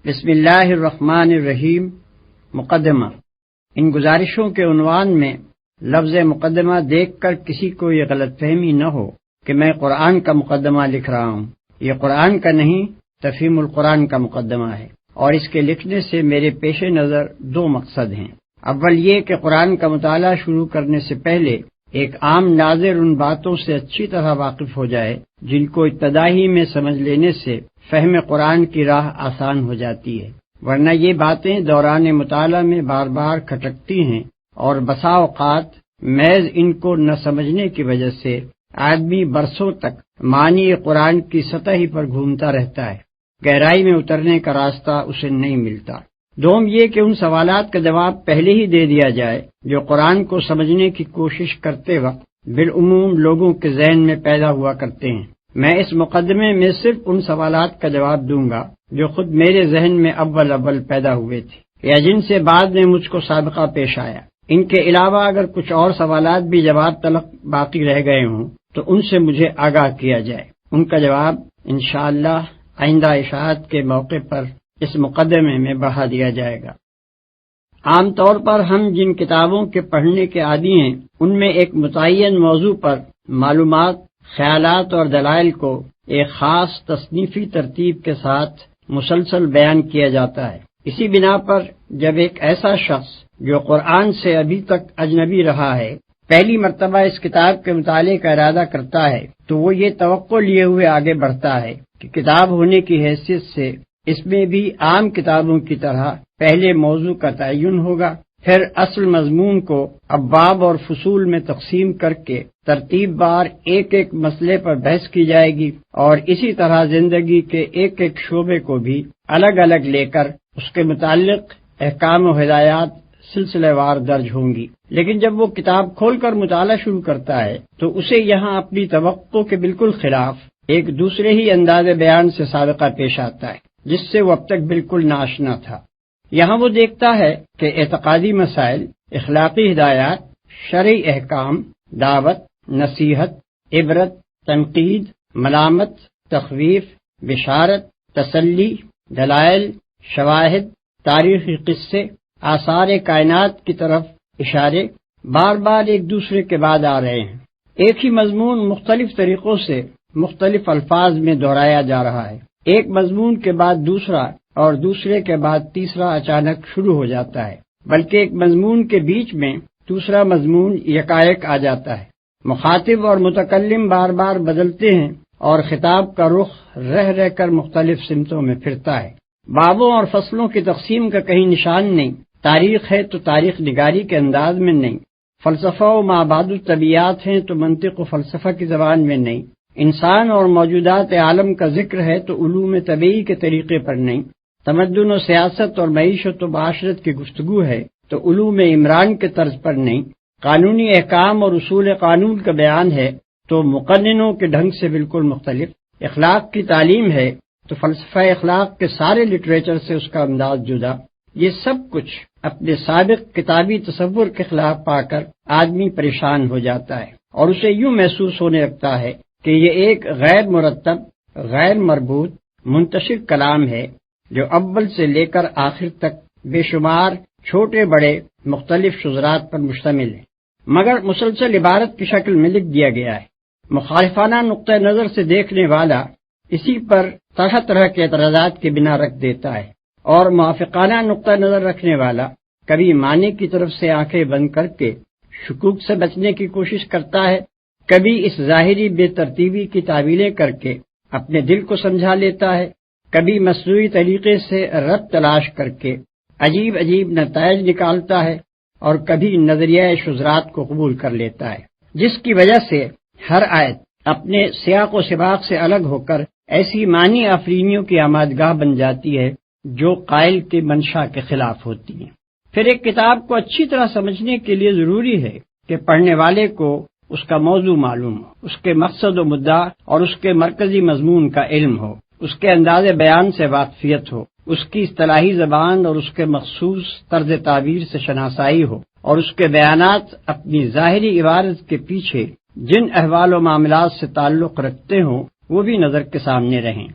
بسم اللہ الرحمن الرحیم۔ مقدمہ۔ ان گزارشوں کے عنوان میں لفظ مقدمہ دیکھ کر کسی کو یہ غلط فہمی نہ ہو کہ میں قرآن کا مقدمہ لکھ رہا ہوں۔ یہ قرآن کا نہیں، تفہیم القرآن کا مقدمہ ہے، اور اس کے لکھنے سے میرے پیش نظر دو مقصد ہیں۔ اول یہ کہ قرآن کا مطالعہ شروع کرنے سے پہلے ایک عام ناظر ان باتوں سے اچھی طرح واقف ہو جائے جن کو ابتدائی میں سمجھ لینے سے فہم قرآن کی راہ آسان ہو جاتی ہے، ورنہ یہ باتیں دوران مطالعہ میں بار بار کھٹکتی ہیں اور بسا اوقات محض ان کو نہ سمجھنے کی وجہ سے آدمی برسوں تک معنی قرآن کی سطح ہی پر گھومتا رہتا ہے، گہرائی میں اترنے کا راستہ اسے نہیں ملتا۔ دوم یہ کہ ان سوالات کا جواب پہلے ہی دے دیا جائے جو قرآن کو سمجھنے کی کوشش کرتے وقت بالعموم لوگوں کے ذہن میں پیدا ہوا کرتے ہیں۔ میں اس مقدمے میں صرف ان سوالات کا جواب دوں گا جو خود میرے ذہن میں اول پیدا ہوئے تھے یا جن سے بعد میں مجھ کو سابقہ پیش آیا۔ ان کے علاوہ اگر کچھ اور سوالات بھی جواب طلب باقی رہ گئے ہوں تو ان سے مجھے آگاہ کیا جائے، ان کا جواب انشاءاللہ آئندہ اشاعت کے موقع پر اس مقدمے میں بڑھا دیا جائے گا۔ عام طور پر ہم جن کتابوں کے پڑھنے کے عادی ہیں ان میں ایک متعین موضوع پر معلومات، خیالات اور دلائل کو ایک خاص تصنیفی ترتیب کے ساتھ مسلسل بیان کیا جاتا ہے۔ اسی بنا پر جب ایک ایسا شخص جو قرآن سے ابھی تک اجنبی رہا ہے پہلی مرتبہ اس کتاب کے مطالعے کا ارادہ کرتا ہے تو وہ یہ توقع لیے ہوئے آگے بڑھتا ہے کہ کتاب ہونے کی حیثیت سے اس میں بھی عام کتابوں کی طرح پہلے موضوع کا تعین ہوگا، پھر اصل مضمون کو ابواب اور فصول میں تقسیم کر کے ترتیب بار ایک ایک مسئلے پر بحث کی جائے گی، اور اسی طرح زندگی کے ایک ایک شعبے کو بھی الگ الگ لے کر اس کے متعلق احکام و ہدایات سلسلہ وار درج ہوں گی۔ لیکن جب وہ کتاب کھول کر مطالعہ شروع کرتا ہے تو اسے یہاں اپنی توقع کے بالکل خلاف ایک دوسرے ہی انداز بیان سے سابقہ پیش آتا ہے جس سے وہ اب تک بالکل ناآشنا تھا۔ یہاں وہ دیکھتا ہے کہ اعتقادی مسائل، اخلاقی ہدایات، شرعی احکام، دعوت، نصیحت، عبرت، تنقید، ملامت، تخویف، بشارت، تسلی، دلائل، شواہد، تاریخی قصے، آثار کائنات کی طرف اشارے بار بار ایک دوسرے کے بعد آ رہے ہیں۔ ایک ہی مضمون مختلف طریقوں سے مختلف الفاظ میں دہرایا جا رہا ہے، ایک مضمون کے بعد دوسرا اور دوسرے کے بعد تیسرا اچانک شروع ہو جاتا ہے، بلکہ ایک مضمون کے بیچ میں دوسرا مضمون یکایک آ جاتا ہے۔ مخاطب اور متکلم بار بار بدلتے ہیں اور خطاب کا رخ رہ کر مختلف سمتوں میں پھرتا ہے۔ بابوں اور فصلوں کی تقسیم کا کہیں نشان نہیں، تاریخ ہے تو تاریخ نگاری کے انداز میں نہیں، فلسفہ و مابعد الطبیعات ہیں تو منطق و فلسفہ کی زبان میں نہیں، انسان اور موجودات عالم کا ذکر ہے تو علوم طبیعی کے طریقے پر نہیں، تمدن و سیاست اور معیشت و معاشرت کی گفتگو ہے تو علوم عمران کے طرز پر نہیں، قانونی احکام اور اصول قانون کا بیان ہے تو مقننوں کے ڈھنگ سے بالکل مختلف، اخلاق کی تعلیم ہے تو فلسفہ اخلاق کے سارے لٹریچر سے اس کا انداز جدا۔ یہ سب کچھ اپنے سابق کتابی تصور کے خلاف پا کر آدمی پریشان ہو جاتا ہے اور اسے یوں محسوس ہونے لگتا ہے کہ یہ ایک غیر مرتب، غیر مربوط، منتشر کلام ہے جو اول سے لے کر آخر تک بے شمار چھوٹے بڑے مختلف شذرات پر مشتمل ہے، مگر مسلسل عبارت کی شکل میں لکھ دیا گیا ہے۔ مخالفانہ نقطہ نظر سے دیکھنے والا اسی پر طرح طرح کے اعتراضات کی بنا رکھ دیتا ہے، اور موافقانہ نقطہ نظر رکھنے والا کبھی معنی کی طرف سے آنکھیں بند کر کے شکوک سے بچنے کی کوشش کرتا ہے، کبھی اس ظاہری بے ترتیبی کی تعویلیں کر کے اپنے دل کو سمجھا لیتا ہے، کبھی مصنوعی طریقے سے ربط تلاش کر کے عجیب عجیب نتائج نکالتا ہے، اور کبھی نظریہ شذرات کو قبول کر لیتا ہے، جس کی وجہ سے ہر آیت اپنے سیاق و سباق سے الگ ہو کر ایسی معنی آفرینیوں کی آمادگاہ بن جاتی ہے جو قائل کے منشا کے خلاف ہوتی ہیں۔ پھر ایک کتاب کو اچھی طرح سمجھنے کے لیے ضروری ہے کہ پڑھنے والے کو اس کا موضوع معلوم ہو، اس کے مقصد و مدعا اور اس کے مرکزی مضمون کا علم ہو، اس کے انداز بیان سے واقفیت ہو، اس کی اصطلاحی زبان اور اس کے مخصوص طرز تعبیر سے شناسائی ہو، اور اس کے بیانات اپنی ظاہری عبارت کے پیچھے جن احوال و معاملات سے تعلق رکھتے ہوں وہ بھی نظر کے سامنے رہیں۔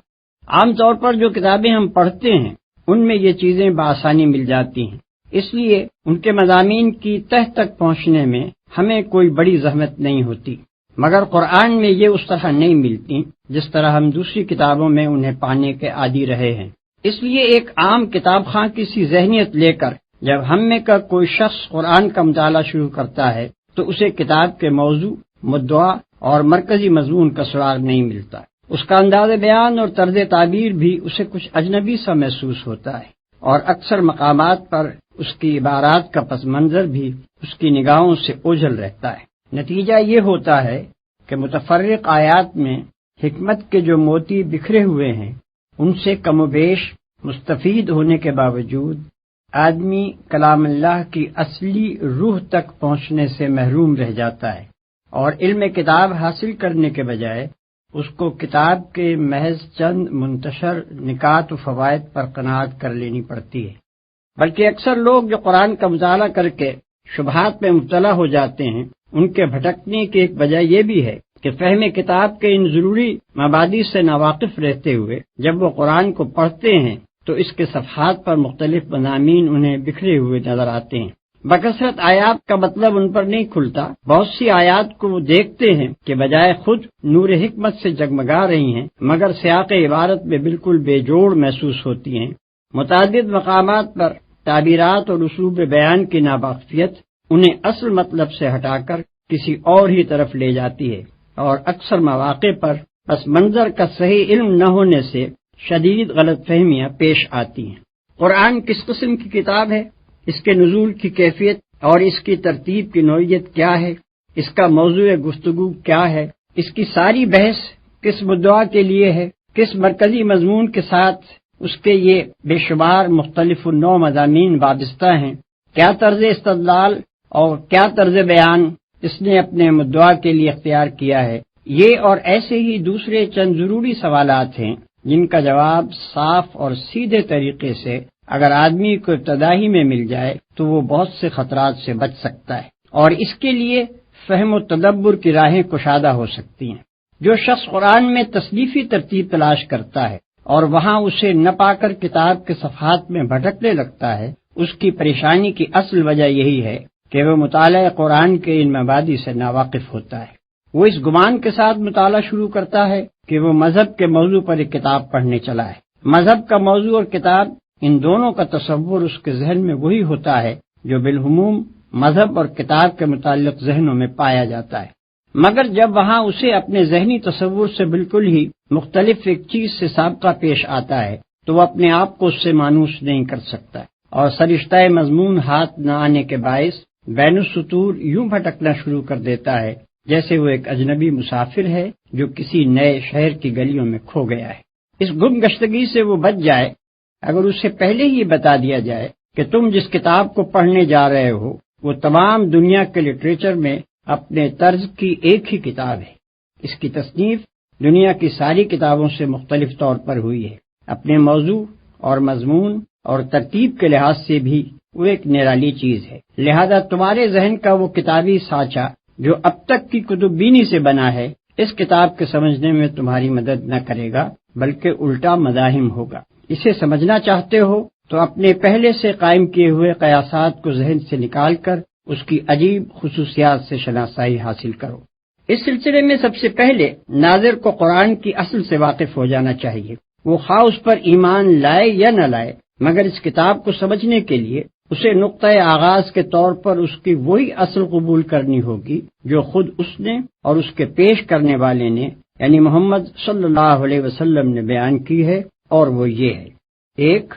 عام طور پر جو کتابیں ہم پڑھتے ہیں ان میں یہ چیزیں بآسانی مل جاتی ہیں، اس لیے ان کے مضامین کی تہ تک پہنچنے میں ہمیں کوئی بڑی زحمت نہیں ہوتی، مگر قرآن میں یہ اس طرح نہیں ملتی جس طرح ہم دوسری کتابوں میں انہیں پانے کے عادی رہے ہیں۔ اس لیے ایک عام کتاب خواں کی سی ذہنیت لے کر جب ہم میں کا کوئی شخص قرآن کا مطالعہ شروع کرتا ہے تو اسے کتاب کے موضوع، مدعا اور مرکزی مضمون کا سراغ نہیں ملتا۔ اس کا انداز بیان اور طرز تعبیر بھی اسے کچھ اجنبی سا محسوس ہوتا ہے، اور اکثر مقامات پر اس کی عبارات کا پس منظر بھی اس کی نگاہوں سے اوجھل رہتا ہے۔ نتیجہ یہ ہوتا ہے کہ متفرق آیات میں حکمت کے جو موتی بکھرے ہوئے ہیں ان سے کم و بیش مستفید ہونے کے باوجود آدمی کلام اللہ کی اصلی روح تک پہنچنے سے محروم رہ جاتا ہے، اور علم کتاب حاصل کرنے کے بجائے اس کو کتاب کے محض چند منتشر نکات و فوائد پر قناعت کر لینی پڑتی ہے۔ بلکہ اکثر لوگ جو قرآن کا مطالعہ کر کے شبہات میں مبتلا ہو جاتے ہیں، ان کے بھٹکنے کی ایک وجہ یہ بھی ہے کہ فہم کتاب کے ان ضروری مبادی سے ناواقف رہتے ہوئے جب وہ قرآن کو پڑھتے ہیں تو اس کے صفحات پر مختلف مضامین انہیں بکھرے ہوئے نظر آتے ہیں۔ بکثرت آیات کا مطلب ان پر نہیں کھلتا۔ بہت سی آیات کو وہ دیکھتے ہیں کہ بجائے خود نور حکمت سے جگمگا رہی ہیں مگر سیاق عبارت میں بالکل بے جوڑ محسوس ہوتی ہیں۔ متعدد مقامات پر تعبیرات اور اسلوب بیان کی ناواقفیت انہیں اصل مطلب سے ہٹا کر کسی اور ہی طرف لے جاتی ہے، اور اکثر مواقع پر پس منظر کا صحیح علم نہ ہونے سے شدید غلط فہمیاں پیش آتی ہیں۔ قرآن کس قسم کی کتاب ہے، اس کے نزول کی کیفیت اور اس کی ترتیب کی نوعیت کیا ہے، اس کا موضوع گفتگو کیا ہے، اس کی ساری بحث کس مدعا کے لیے ہے، کس مرکزی مضمون کے ساتھ اس کے یہ بے شمار مختلف النوع مضامین وابستہ ہیں، کیا طرز استدلال اور کیا طرز بیان اس نے اپنے مدعا کے لیے اختیار کیا ہے، یہ اور ایسے ہی دوسرے چند ضروری سوالات ہیں جن کا جواب صاف اور سیدھے طریقے سے اگر آدمی کو ابتدائی میں مل جائے تو وہ بہت سے خطرات سے بچ سکتا ہے، اور اس کے لیے فہم و تدبر کی راہیں کشادہ ہو سکتی ہیں۔ جو شخص قرآن میں تصنیفی ترتیب تلاش کرتا ہے اور وہاں اسے نہ پا کر کتاب کے صفحات میں بھٹکنے لگتا ہے، اس کی پریشانی کی اصل وجہ یہی ہے کہ وہ مطالعہ قرآن کے ان مبادی سے ناواقف ہوتا ہے۔ وہ اس گمان کے ساتھ مطالعہ شروع کرتا ہے کہ وہ مذہب کے موضوع پر ایک کتاب پڑھنے چلا ہے۔ مذہب کا موضوع اور کتاب، ان دونوں کا تصور اس کے ذہن میں وہی ہوتا ہے جو بالعموم مذہب اور کتاب کے متعلق ذہنوں میں پایا جاتا ہے، مگر جب وہاں اسے اپنے ذہنی تصور سے بالکل ہی مختلف ایک چیز سے سابقہ پیش آتا ہے تو وہ اپنے آپ کو اس سے مانوس نہیں کر سکتا، اور سرشتہ مضمون ہاتھ نہ آنے کے باعث بین السطور یوں بھٹکنا شروع کر دیتا ہے جیسے وہ ایک اجنبی مسافر ہے جو کسی نئے شہر کی گلیوں میں کھو گیا ہے۔ اس گم گشتگی سے وہ بچ جائے اگر اسے پہلے ہی بتا دیا جائے کہ تم جس کتاب کو پڑھنے جا رہے ہو وہ تمام دنیا کے لٹریچر میں اپنے طرز کی ایک ہی کتاب ہے۔ اس کی تصنیف دنیا کی ساری کتابوں سے مختلف طور پر ہوئی ہے، اپنے موضوع اور مضمون اور ترتیب کے لحاظ سے بھی وہ ایک نرالی چیز ہے، لہذا تمہارے ذہن کا وہ کتابی سانچہ جو اب تک کی کتب بینی سے بنا ہے اس کتاب کے سمجھنے میں تمہاری مدد نہ کرے گا بلکہ الٹا مزاحم ہوگا۔ اسے سمجھنا چاہتے ہو تو اپنے پہلے سے قائم کیے ہوئے قیاسات کو ذہن سے نکال کر اس کی عجیب خصوصیات سے شناسائی حاصل کرو۔ اس سلسلے میں سب سے پہلے ناظر کو قرآن کی اصل سے واقف ہو جانا چاہیے، وہ خواہ اس پر ایمان لائے یا نہ لائے، مگر اس کتاب کو سمجھنے کے لیے اسے نقطۂ آغاز کے طور پر اس کی وہی اصل قبول کرنی ہوگی جو خود اس نے اور اس کے پیش کرنے والے نے یعنی محمد صلی اللہ علیہ وسلم نے بیان کی ہے، اور وہ یہ ہے: ایک،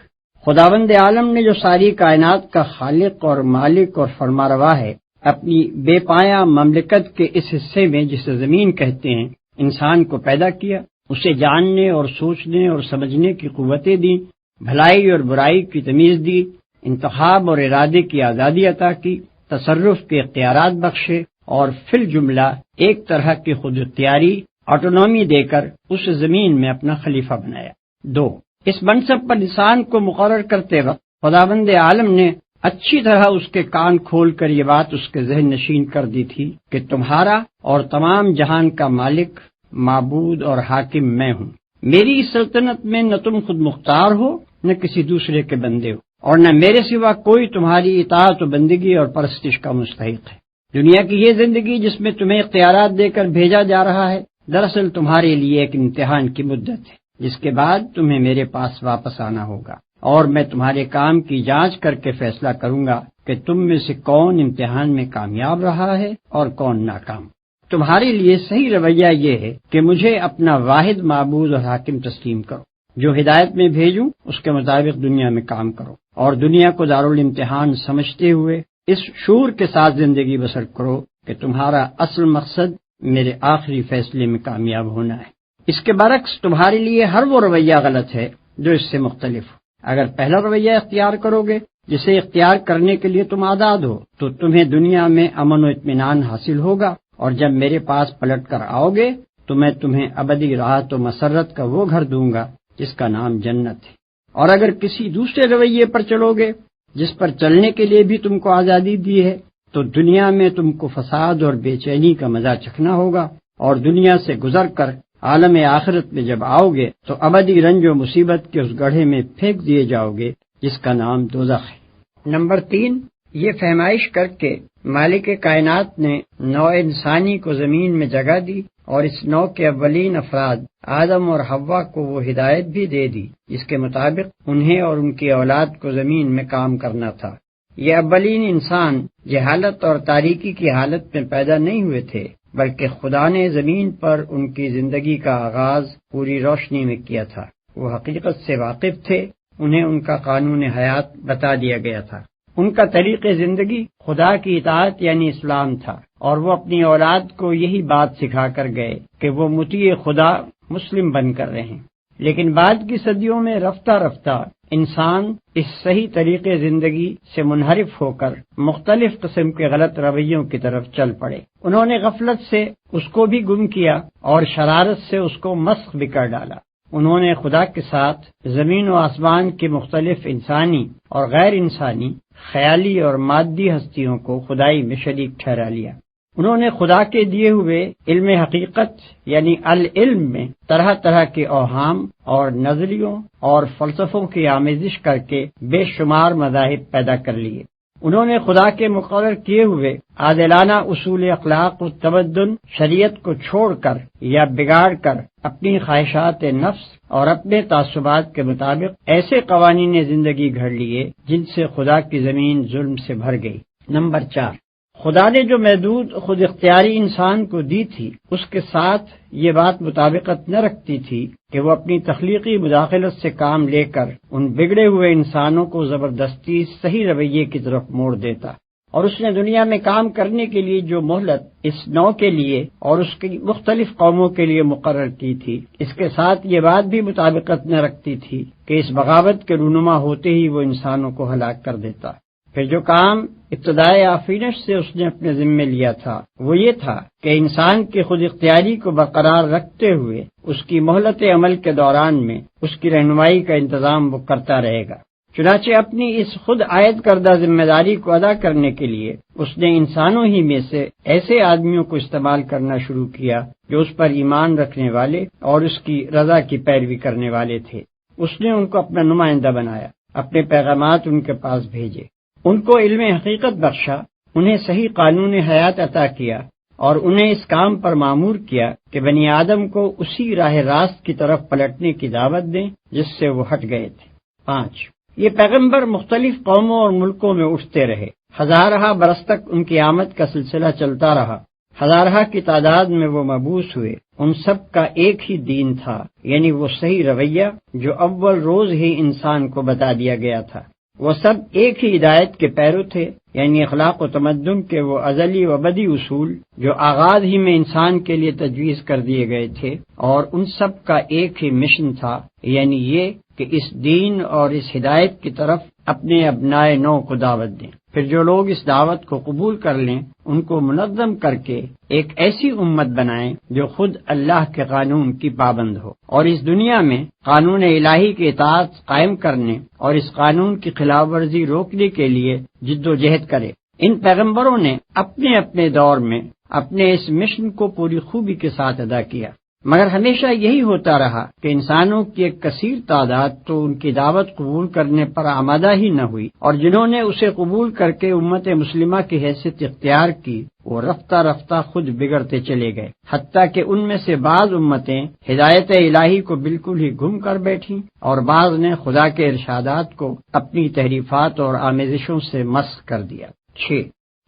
خداوند عالم نے جو ساری کائنات کا خالق اور مالک اور فرماروا ہے، اپنی بے پایہ مملکت کے اس حصے میں جسے زمین کہتے ہیں انسان کو پیدا کیا، اسے جاننے اور سوچنے اور سمجھنے کی قوتیں دیں، بھلائی اور برائی کی تمیز دی، انتخاب اور ارادے کی آزادی عطا کی، تصرف کے اختیارات بخشے، اور فی الجملہ ایک طرح کی خود اختیاری آٹونومی دے کر اس زمین میں اپنا خلیفہ بنایا۔ دو، اس منصب پر انسان کو مقرر کرتے وقت خداوند عالم نے اچھی طرح اس کے کان کھول کر یہ بات اس کے ذہن نشین کر دی تھی کہ تمہارا اور تمام جہان کا مالک، معبود اور حاکم میں ہوں۔ میری اس سلطنت میں نہ تم خود مختار ہو نہ کسی دوسرے کے بندے ہو، اور نہ میرے سوا کوئی تمہاری اطاعت و بندگی اور پرستش کا مستحق ہے۔ دنیا کی یہ زندگی جس میں تمہیں اختیارات دے کر بھیجا جا رہا ہے، دراصل تمہارے لیے ایک امتحان کی مدت ہے، جس کے بعد تمہیں میرے پاس واپس آنا ہوگا، اور میں تمہارے کام کی جانچ کر کے فیصلہ کروں گا کہ تم میں سے کون امتحان میں کامیاب رہا ہے اور کون ناکام۔ تمہارے لیے صحیح رویہ یہ ہے کہ مجھے اپنا واحد معبود اور حاکم تسلیم کرو، جو ہدایت میں بھیجوں اس کے مطابق دنیا میں کام کرو، اور دنیا کو دارالامتحان سمجھتے ہوئے اس شعور کے ساتھ زندگی بسر کرو کہ تمہارا اصل مقصد میرے آخری فیصلے میں کامیاب ہونا ہے۔ اس کے برعکس تمہارے لیے ہر وہ رویہ غلط ہے جو اس سے مختلف ہو۔ اگر پہلا رویہ اختیار کرو گے جسے اختیار کرنے کے لیے تم آزاد ہو، تو تمہیں دنیا میں امن و اطمینان حاصل ہوگا، اور جب میرے پاس پلٹ کر آؤ گے تو میں تمہیں ابدی راحت و مسرت کا وہ گھر دوں گا جس کا نام جنت ہے۔ اور اگر کسی دوسرے رویے پر چلو گے جس پر چلنے کے لیے بھی تم کو آزادی دی ہے، تو دنیا میں تم کو فساد اور بے چینی کا مزہ چکھنا ہوگا، اور دنیا سے گزر کر عالم آخرت میں جب آؤ گے تو ابدی رنج و مصیبت کے اس گڑھے میں پھینک دیے جاؤ گے جس کا نام دوزخ ہے۔ نمبر 3، یہ فہمائش کر کے مالک کائنات نے نوع انسانی کو زمین میں جگہ دی، اور اس نوع کے اولین افراد آدم اور حوا کو وہ ہدایت بھی دے دی جس کے مطابق انہیں اور ان کی اولاد کو زمین میں کام کرنا تھا۔ یہ اولین انسان جہالت اور تاریکی کی حالت میں پیدا نہیں ہوئے تھے، بلکہ خدا نے زمین پر ان کی زندگی کا آغاز پوری روشنی میں کیا تھا۔ وہ حقیقت سے واقف تھے، انہیں ان کا قانون حیات بتا دیا گیا تھا۔ ان کا طریق زندگی خدا کی اطاعت یعنی اسلام تھا، اور وہ اپنی اولاد کو یہی بات سکھا کر گئے کہ وہ مطیع خدا مسلم بن کر رہیں۔ لیکن بعد کی صدیوں میں رفتہ رفتہ انسان اس صحیح طریقے زندگی سے منحرف ہو کر مختلف قسم کے غلط رویوں کی طرف چل پڑے۔ انہوں نے غفلت سے اس کو بھی گم کیا اور شرارت سے اس کو مسخ بھی کر ڈالا۔ انہوں نے خدا کے ساتھ زمین و آسمان کی مختلف انسانی اور غیر انسانی، خیالی اور مادی ہستیوں کو خدائی میں شریک ٹھہرا لیا۔ انہوں نے خدا کے دیے ہوئے علم حقیقت یعنی العلم میں طرح طرح کے اوہام اور نظریوں اور فلسفوں کی آمیزش کر کے بے شمار مذاہب پیدا کر لیے۔ انہوں نے خدا کے مقرر کیے ہوئے عادلانہ اصول اخلاق و تمدن شریعت کو چھوڑ کر یا بگاڑ کر اپنی خواہشات نفس اور اپنے تعصبات کے مطابق ایسے قوانین زندگی گھڑ لیے جن سے خدا کی زمین ظلم سے بھر گئی۔ نمبر 4، خدا نے جو محدود خود اختیاری انسان کو دی تھی اس کے ساتھ یہ بات مطابقت نہ رکھتی تھی کہ وہ اپنی تخلیقی مداخلت سے کام لے کر ان بگڑے ہوئے انسانوں کو زبردستی صحیح رویے کی طرف موڑ دیتا، اور اس نے دنیا میں کام کرنے کے لیے جو مہلت اس نوع کے لیے اور اس کی مختلف قوموں کے لیے مقرر کی تھی، اس کے ساتھ یہ بات بھی مطابقت نہ رکھتی تھی کہ اس بغاوت کے رونما ہوتے ہی وہ انسانوں کو ہلاک کر دیتا۔ پھر جو کام ابتدائے آفرینش سے اس نے اپنے ذمے لیا تھا وہ یہ تھا کہ انسان کی خود اختیاری کو برقرار رکھتے ہوئے اس کی مہلت عمل کے دوران میں اس کی رہنمائی کا انتظام وہ کرتا رہے گا۔ چنانچہ اپنی اس خود عائد کردہ ذمہ داری کو ادا کرنے کے لیے اس نے انسانوں ہی میں سے ایسے آدمیوں کو استعمال کرنا شروع کیا جو اس پر ایمان رکھنے والے اور اس کی رضا کی پیروی کرنے والے تھے۔ اس نے ان کو اپنا نمائندہ بنایا، اپنے پیغامات ان کے پاس بھیجے، ان کو علم حقیقت بخشا، انہیں صحیح قانون حیات عطا کیا، اور انہیں اس کام پر مامور کیا کہ بنی آدم کو اسی راہ راست کی طرف پلٹنے کی دعوت دیں جس سے وہ ہٹ گئے تھے۔ 5، یہ پیغمبر مختلف قوموں اور ملکوں میں اٹھتے رہے، ہزارہ برس تک ان کی آمد کا سلسلہ چلتا رہا، ہزارہ کی تعداد میں وہ مبعوث ہوئے۔ ان سب کا ایک ہی دین تھا، یعنی وہ صحیح رویہ جو اول روز ہی انسان کو بتا دیا گیا تھا۔ وہ سب ایک ہی ہدایت کے پیرو تھے، یعنی اخلاق و تمدن کے وہ ازلی و ابدی اصول جو آغاز ہی میں انسان کے لیے تجویز کر دیے گئے تھے، اور ان سب کا ایک ہی مشن تھا، یعنی یہ کہ اس دین اور اس ہدایت کی طرف اپنے ابنائے نو کو دعوت دیں۔ پھر جو لوگ اس دعوت کو قبول کر لیں ان کو منظم کر کے ایک ایسی امت بنائیں جو خود اللہ کے قانون کی پابند ہو، اور اس دنیا میں قانون الہی کی اطاعت قائم کرنے اور اس قانون کی خلاف ورزی روکنے کے لیے جد و جہد کرے۔ ان پیغمبروں نے اپنے اپنے دور میں اپنے اس مشن کو پوری خوبی کے ساتھ ادا کیا۔ مگر ہمیشہ یہی ہوتا رہا کہ انسانوں کی ایک کثیر تعداد تو ان کی دعوت قبول کرنے پر آمادہ ہی نہ ہوئی، اور جنہوں نے اسے قبول کر کے امت مسلمہ کی حیثیت اختیار کی وہ رفتہ رفتہ خود بگڑتے چلے گئے، حتیٰ کہ ان میں سے بعض امتیں ہدایت الہی کو بالکل ہی گم کر بیٹھیں اور بعض نے خدا کے ارشادات کو اپنی تحریفات اور آمیزشوں سے مسخ کر دیا۔ 6۔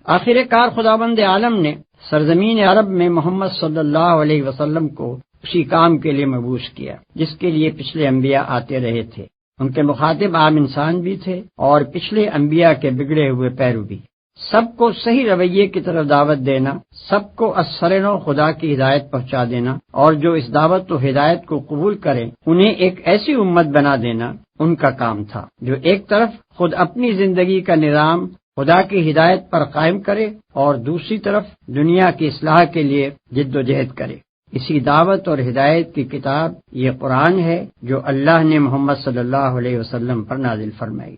آخر کار خداوند عالم نے سرزمین عرب میں محمد صلی اللہ علیہ وسلم کو اسی کام کے لیے مبعوث کیا جس کے لیے پچھلے انبیاء آتے رہے تھے۔ ان کے مخاطب عام انسان بھی تھے اور پچھلے انبیاء کے بگڑے ہوئے پیرو بھی۔ سب کو صحیح رویے کی طرف دعوت دینا، سب کو ازسرنو خدا کی ہدایت پہنچا دینا، اور جو اس دعوت و ہدایت کو قبول کریں انہیں ایک ایسی امت بنا دینا ان کا کام تھا جو ایک طرف خود اپنی زندگی کا نظام خدا کی ہدایت پر قائم کرے اور دوسری طرف دنیا کی اصلاح کے لیے جد و جہد کرے۔ اسی دعوت اور ہدایت کی کتاب یہ قرآن ہے جو اللہ نے محمد صلی اللہ علیہ وسلم پر نازل فرمائی۔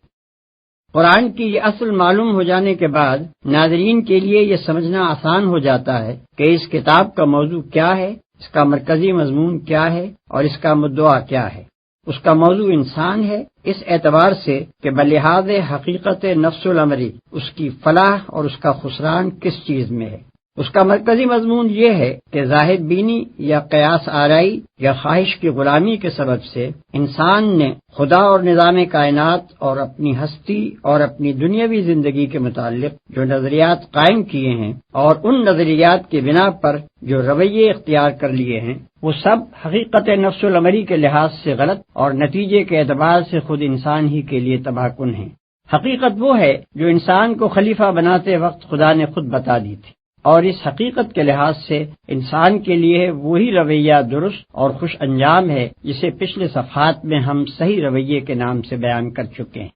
قرآن کی یہ اصل معلوم ہو جانے کے بعد ناظرین کے لیے یہ سمجھنا آسان ہو جاتا ہے کہ اس کتاب کا موضوع کیا ہے، اس کا مرکزی مضمون کیا ہے اور اس کا مدعا کیا ہے۔ اس کا موضوع انسان ہے، اس اعتبار سے کہ بلحاظ حقیقت نفس الامری اس کی فلاح اور اس کا خسران کس چیز میں ہے۔ اس کا مرکزی مضمون یہ ہے کہ ظاہر بینی یا قیاس آرائی یا خواہش کی غلامی کے سبب سے انسان نے خدا اور نظام کائنات اور اپنی ہستی اور اپنی دنیاوی زندگی کے متعلق جو نظریات قائم کیے ہیں اور ان نظریات کی بنا پر جو رویے اختیار کر لیے ہیں وہ سب حقیقت نفس الامری کے لحاظ سے غلط اور نتیجے کے اعتبار سے خود انسان ہی کے لیے تباہ کن ہیں۔ حقیقت وہ ہے جو انسان کو خلیفہ بناتے وقت خدا نے خود بتا دی تھی، اور اس حقیقت کے لحاظ سے انسان کے لیے وہی رویہ درست اور خوش انجام ہے جسے پچھلے صفحات میں ہم صحیح رویے کے نام سے بیان کر چکے ہیں۔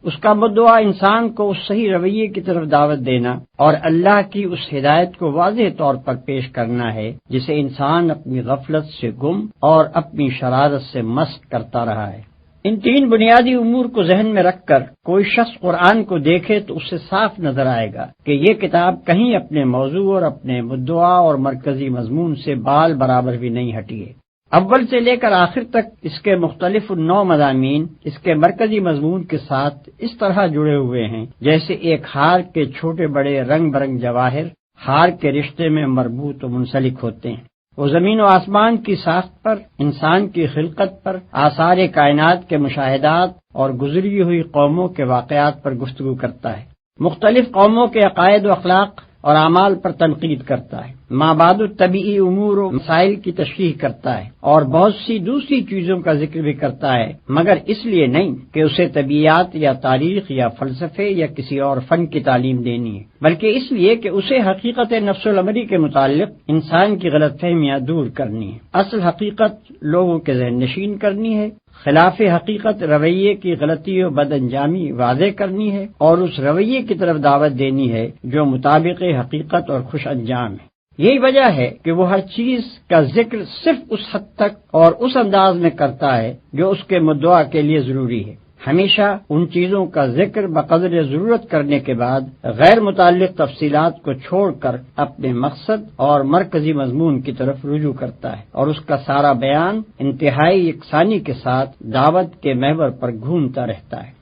اس کا مدعا انسان کو اس صحیح رویے کی طرف دعوت دینا اور اللہ کی اس ہدایت کو واضح طور پر پیش کرنا ہے جسے انسان اپنی غفلت سے گم اور اپنی شرارت سے مست کرتا رہا ہے۔ ان تین بنیادی امور کو ذہن میں رکھ کر کوئی شخص قرآن کو دیکھے تو اسے صاف نظر آئے گا کہ یہ کتاب کہیں اپنے موضوع اور اپنے مدعا اور مرکزی مضمون سے بال برابر بھی نہیں ہٹی ہے۔ اول سے لے کر آخر تک اس کے مختلف 9 مضامین اس کے مرکزی مضمون کے ساتھ اس طرح جڑے ہوئے ہیں جیسے ایک ہار کے چھوٹے بڑے رنگ برنگ جواہر ہار کے رشتے میں مربوط و منسلک ہوتے ہیں۔ وہ زمین و آسمان کی ساخت پر، انسان کی خلقت پر، آثار کائنات کے مشاہدات اور گزری ہوئی قوموں کے واقعات پر گفتگو کرتا ہے، مختلف قوموں کے عقائد و اخلاق اور اعمال پر تنقید کرتا ہے، مابعد الطبیعی امور و مسائل کی تشریح کرتا ہے اور بہت سی دوسری چیزوں کا ذکر بھی کرتا ہے، مگر اس لیے نہیں کہ اسے طبیعیات یا تاریخ یا فلسفے یا کسی اور فن کی تعلیم دینی ہے، بلکہ اس لیے کہ اسے حقیقت نفس الامری کے متعلق انسان کی غلط فہمیاں دور کرنی ہے، اصل حقیقت لوگوں کے ذہن نشین کرنی ہے، خلاف حقیقت رویے کی غلطی و بد انجامی واضح کرنی ہے اور اس رویے کی طرف دعوت دینی ہے جو مطابق حقیقت اور خوش انجام ہے۔ یہی وجہ ہے کہ وہ ہر چیز کا ذکر صرف اس حد تک اور اس انداز میں کرتا ہے جو اس کے مدعا کے لیے ضروری ہے، ہمیشہ ان چیزوں کا ذکر بقدر ضرورت کرنے کے بعد غیر متعلق تفصیلات کو چھوڑ کر اپنے مقصد اور مرکزی مضمون کی طرف رجوع کرتا ہے، اور اس کا سارا بیان انتہائی یکسانی کے ساتھ دعوت کے محور پر گھومتا رہتا ہے۔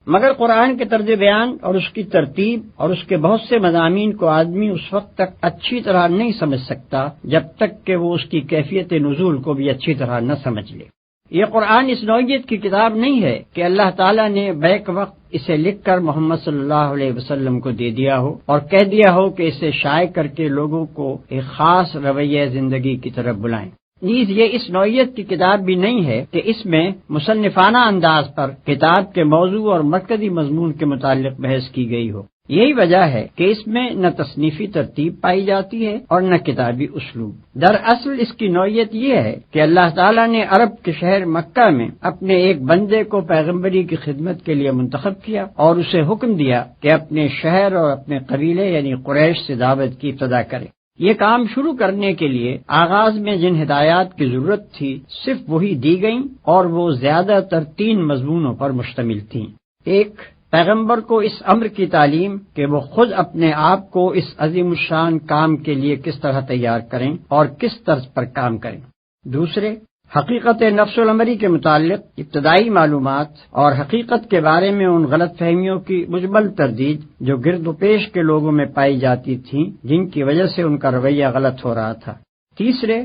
مگر قرآن کے طرز بیان اور اس کی ترتیب اور اس کے بہت سے مضامین کو آدمی اس وقت تک اچھی طرح نہیں سمجھ سکتا جب تک کہ وہ اس کی کیفیت نزول کو بھی اچھی طرح نہ سمجھ لے۔ یہ قرآن اس نوعیت کی کتاب نہیں ہے کہ اللہ تعالیٰ نے بیک وقت اسے لکھ کر محمد صلی اللہ علیہ وسلم کو دے دیا ہو اور کہہ دیا ہو کہ اسے شائع کر کے لوگوں کو ایک خاص رویہ زندگی کی طرف بلائیں۔ نیز یہ اس نوعیت کی کتاب بھی نہیں ہے کہ اس میں مصنفانہ انداز پر کتاب کے موضوع اور مرکزی مضمون کے متعلق بحث کی گئی ہو۔ یہی وجہ ہے کہ اس میں نہ تصنیفی ترتیب پائی جاتی ہے اور نہ کتابی اسلوب۔ دراصل اس کی نوعیت یہ ہے کہ اللہ تعالیٰ نے عرب کے شہر مکہ میں اپنے ایک بندے کو پیغمبری کی خدمت کے لیے منتخب کیا اور اسے حکم دیا کہ اپنے شہر اور اپنے قبیلے یعنی قریش سے دعوت کی ابتدا کرے۔ یہ کام شروع کرنے کے لیے آغاز میں جن ہدایات کی ضرورت تھی صرف وہی دی گئیں اور وہ زیادہ تر 3 مضمونوں پر مشتمل تھیں۔ ایک، پیغمبر کو اس امر کی تعلیم کہ وہ خود اپنے آپ کو اس عظیم الشان کام کے لیے کس طرح تیار کریں اور کس طرز پر کام کریں۔ دوسرے، حقیقت نفس الامری کے متعلق ابتدائی معلومات اور حقیقت کے بارے میں ان غلط فہمیوں کی مجمل تردید جو گرد و پیش کے لوگوں میں پائی جاتی تھیں، جن کی وجہ سے ان کا رویہ غلط ہو رہا تھا۔ تیسرے،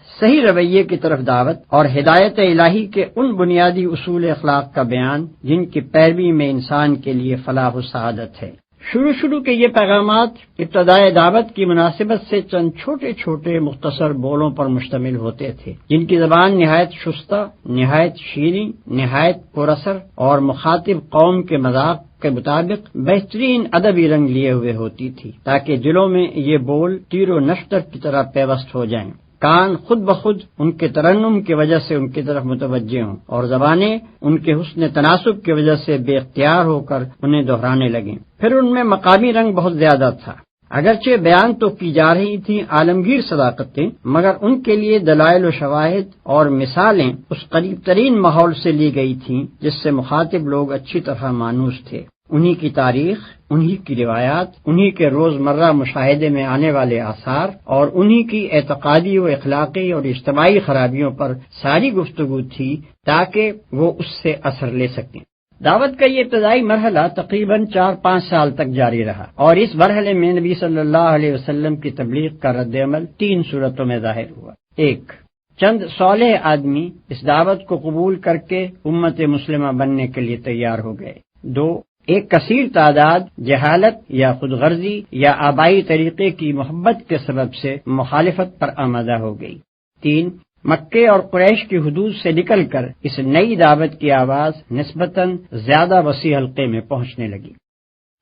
صحیح رویے کی طرف دعوت اور ہدایت الہی کے ان بنیادی اصول اخلاق کا بیان جن کی پیروی میں انسان کے لیے فلاح و سعادت ہے۔ شروع کے یہ پیغامات ابتدائے دعوت کی مناسبت سے چند چھوٹے چھوٹے مختصر بولوں پر مشتمل ہوتے تھے، جن کی زبان نہایت شستہ، نہایت شیریں، نہایت پر اثر اور مخاطب قوم کے مذاق کے مطابق بہترین ادبی رنگ لیے ہوئے ہوتی تھی، تاکہ دلوں میں یہ بول تیر و نشتر کی طرح پیوست ہو جائیں، کان خود بخود ان کے ترنم کی وجہ سے ان کی طرف متوجہ ہوں، اور زبانیں ان کے حسن تناسب کی وجہ سے بے اختیار ہو کر انہیں دہرانے لگیں۔ پھر ان میں مقامی رنگ بہت زیادہ تھا، اگرچہ بیان تو کی جا رہی تھیں عالمگیر صداقتیں، مگر ان کے لیے دلائل و شواہد اور مثالیں اس قریب ترین ماحول سے لی گئی تھیں جس سے مخاطب لوگ اچھی طرح مانوس تھے۔ انہی کی تاریخ، انہی کی روایات، انہی کے روزمرہ مشاہدے میں آنے والے آثار اور انہی کی اعتقادی و اخلاقی اور اجتماعی خرابیوں پر ساری گفتگو تھی تاکہ وہ اس سے اثر لے سکیں۔ دعوت کا یہ ابتدائی مرحلہ تقریباً 4-5 سال تک جاری رہا، اور اس مرحلے میں نبی صلی اللہ علیہ وسلم کی تبلیغ کا رد عمل 3 صورتوں میں ظاہر ہوا۔ 1، چند صالح آدمی اس دعوت کو قبول کر کے امت مسلمہ بننے کے لیے تیار ہو گئے۔ 2، ایک کثیر تعداد جہالت یا خود غرضی یا آبائی طریقے کی محبت کے سبب سے مخالفت پر آمادہ ہو گئی۔ 3، مکے اور قریش کی حدود سے نکل کر اس نئی دعوت کی آواز نسبتاً زیادہ وسیع حلقے میں پہنچنے لگی۔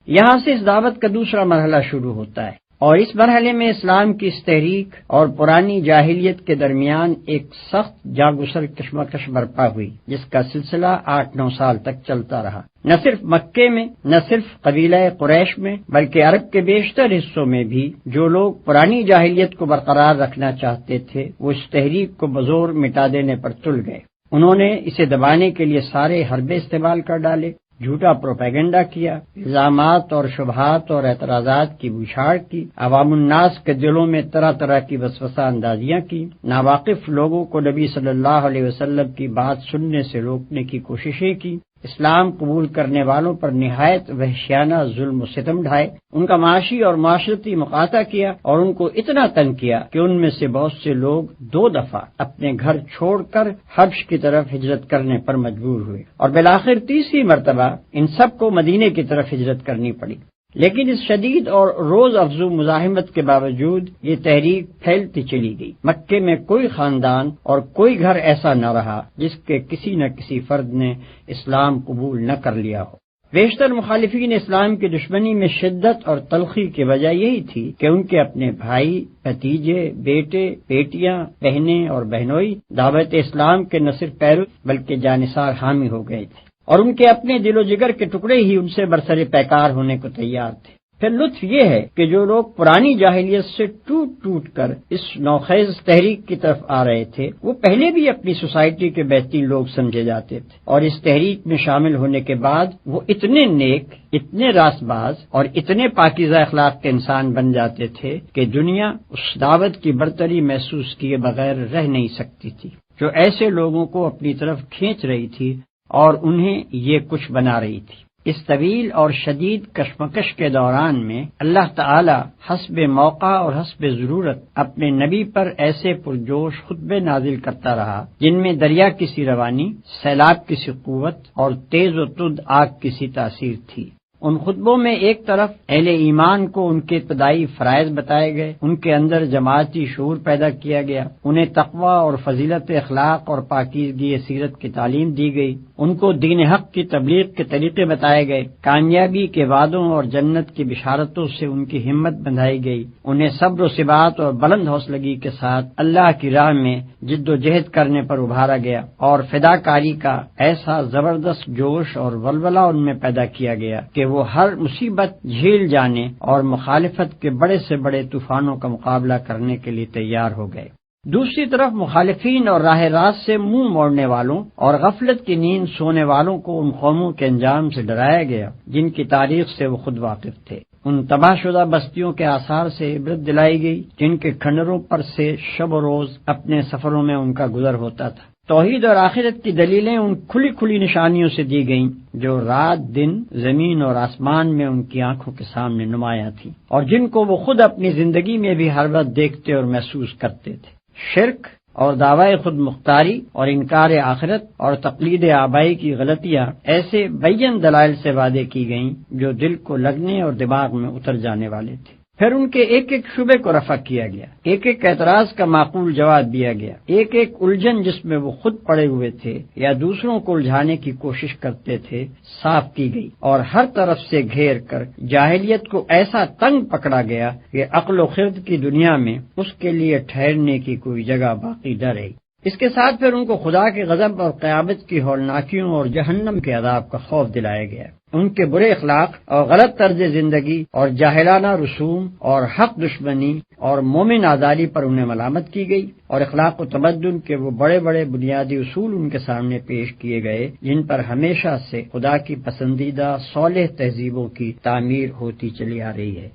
یہاں سے اس دعوت کا دوسرا مرحلہ شروع ہوتا ہے، اور اس مرحلے میں اسلام کی اس تحریک اور پرانی جاہلیت کے درمیان ایک سخت جاگسر کشمکش برپا ہوئی، جس کا سلسلہ 8-9 سال تک چلتا رہا۔ نہ صرف مکے میں، نہ صرف قبیلہ قریش میں، بلکہ عرب کے بیشتر حصوں میں بھی جو لوگ پرانی جاہلیت کو برقرار رکھنا چاہتے تھے، وہ اس تحریک کو بزور مٹا دینے پر تل گئے۔ انہوں نے اسے دبانے کے لیے سارے حربے استعمال کر ڈالے، جھوٹا پروپیگنڈا کیا، الزامات اور شبہات اور اعتراضات کی بوچھاڑ کی، عوام الناس کے دلوں میں طرح طرح کی وسوسہ اندازیاں کی، ناواقف لوگوں کو نبی صلی اللہ علیہ وسلم کی بات سننے سے روکنے کی کوششیں کی، اسلام قبول کرنے والوں پر نہایت وحشیانہ ظلم و ستم ڈھائے، ان کا معاشی اور معاشرتی مقاطع کیا، اور ان کو اتنا تنگ کیا کہ ان میں سے بہت سے لوگ 2 دفعہ اپنے گھر چھوڑ کر حبش کی طرف ہجرت کرنے پر مجبور ہوئے، اور بالآخر تیسری مرتبہ ان سب کو مدینے کی طرف ہجرت کرنی پڑی۔ لیکن اس شدید اور روز افزوں مزاحمت کے باوجود یہ تحریک پھیلتی چلی گئی۔ مکے میں کوئی خاندان اور کوئی گھر ایسا نہ رہا جس کے کسی نہ کسی فرد نے اسلام قبول نہ کر لیا ہو۔ بیشتر مخالفین اسلام کی دشمنی میں شدت اور تلخی کی وجہ یہی تھی کہ ان کے اپنے بھائی، بھتیجے، بیٹے، بیٹیاں، بہنیں اور بہنوئی دعوت اسلام کے نہ صرف پیرو بلکہ جانثار حامی ہو گئے تھے، اور ان کے اپنے دل و جگر کے ٹکڑے ہی ان سے برسر پیکار ہونے کو تیار تھے۔ پھر لطف یہ ہے کہ جو لوگ پرانی جاہلیت سے ٹوٹ کر اس نوخیز تحریک کی طرف آ رہے تھے، وہ پہلے بھی اپنی سوسائٹی کے بہترین لوگ سمجھے جاتے تھے، اور اس تحریک میں شامل ہونے کے بعد وہ اتنے نیک، اتنے راست باز اور اتنے پاکیزہ اخلاق کے انسان بن جاتے تھے کہ دنیا اس دعوت کی برتری محسوس کیے بغیر رہ نہیں سکتی تھی، جو ایسے لوگوں کو اپنی طرف کھینچ رہی تھی اور انہیں یہ کچھ بنا رہی تھی۔ اس طویل اور شدید کشمکش کے دوران میں اللہ تعالی حسب موقع اور حسب ضرورت اپنے نبی پر ایسے پرجوش خطبے نازل کرتا رہا جن میں دریا کی سی روانی، سیلاب کی سی قوت اور تیز و تند آگ کی سی تاثیر تھی۔ ان خطبوں میں ایک طرف اہل ایمان کو ان کے ابتدائی فرائض بتائے گئے، ان کے اندر جماعتی شعور پیدا کیا گیا، انہیں تقوی اور فضیلت اخلاق اور پاکیزگی سیرت کی تعلیم دی گئی، ان کو دین حق کی تبلیغ کے طریقے بتائے گئے، کامیابی کے وعدوں اور جنت کی بشارتوں سے ان کی ہمت بندھائی گئی، انہیں صبر و ثبات اور بلند حوصلگی کے ساتھ اللہ کی راہ میں جد و جہد کرنے پر ابھارا گیا، اور فداکاری کا ایسا زبردست جوش اور ولولہ ان میں پیدا کیا گیا کہ وہ ہر مصیبت جھیل جانے اور مخالفت کے بڑے سے بڑے طوفانوں کا مقابلہ کرنے کے لیے تیار ہو گئے۔ دوسری طرف مخالفین اور راہ راست سے منہ موڑنے والوں اور غفلت کی نیند سونے والوں کو ان قوموں کے انجام سے ڈرایا گیا جن کی تاریخ سے وہ خود واقف تھے۔ ان تباہ شدہ بستیوں کے آثار سے عبرت دلائی گئی جن کے کھنڈروں پر سے شب و روز اپنے سفروں میں ان کا گزر ہوتا تھا۔ توحید اور آخرت کی دلیلیں ان کھلی کھلی نشانیوں سے دی گئیں جو رات دن زمین اور آسمان میں ان کی آنکھوں کے سامنے نمایاں تھیں، اور جن کو وہ خود اپنی زندگی میں بھی ہر وقت دیکھتے اور محسوس کرتے تھے۔ شرک اور دعوی خود مختاری اور انکار آخرت اور تقلید آبائی کی غلطیاں ایسے بین دلائل سے وعدے کی گئیں جو دل کو لگنے اور دماغ میں اتر جانے والے تھے۔ پھر ان کے ایک ایک شبے کو رفع کیا گیا، ایک ایک اعتراض کا معقول جواب دیا گیا، ایک ایک الجھن جس میں وہ خود پڑے ہوئے تھے یا دوسروں کو الجھانے کی کوشش کرتے تھے صاف کی گئی، اور ہر طرف سے گھیر کر جاہلیت کو ایسا تنگ پکڑا گیا کہ عقل و خرد کی دنیا میں اس کے لیے ٹھہرنے کی کوئی جگہ باقی نہ رہی۔ اس کے ساتھ پھر ان کو خدا کے غضب اور قیامت کی ہولناکیوں اور جہنم کے عذاب کا خوف دلایا گیا۔ ان کے برے اخلاق اور غلط طرز زندگی اور جاہلانہ رسوم اور حق دشمنی اور مومن آزاری پر انہیں ملامت کی گئی، اور اخلاق و تمدن کے وہ بڑے بڑے بنیادی اصول ان کے سامنے پیش کیے گئے جن پر ہمیشہ سے خدا کی پسندیدہ صالح تہذیبوں کی تعمیر ہوتی چلی آ رہی ہے۔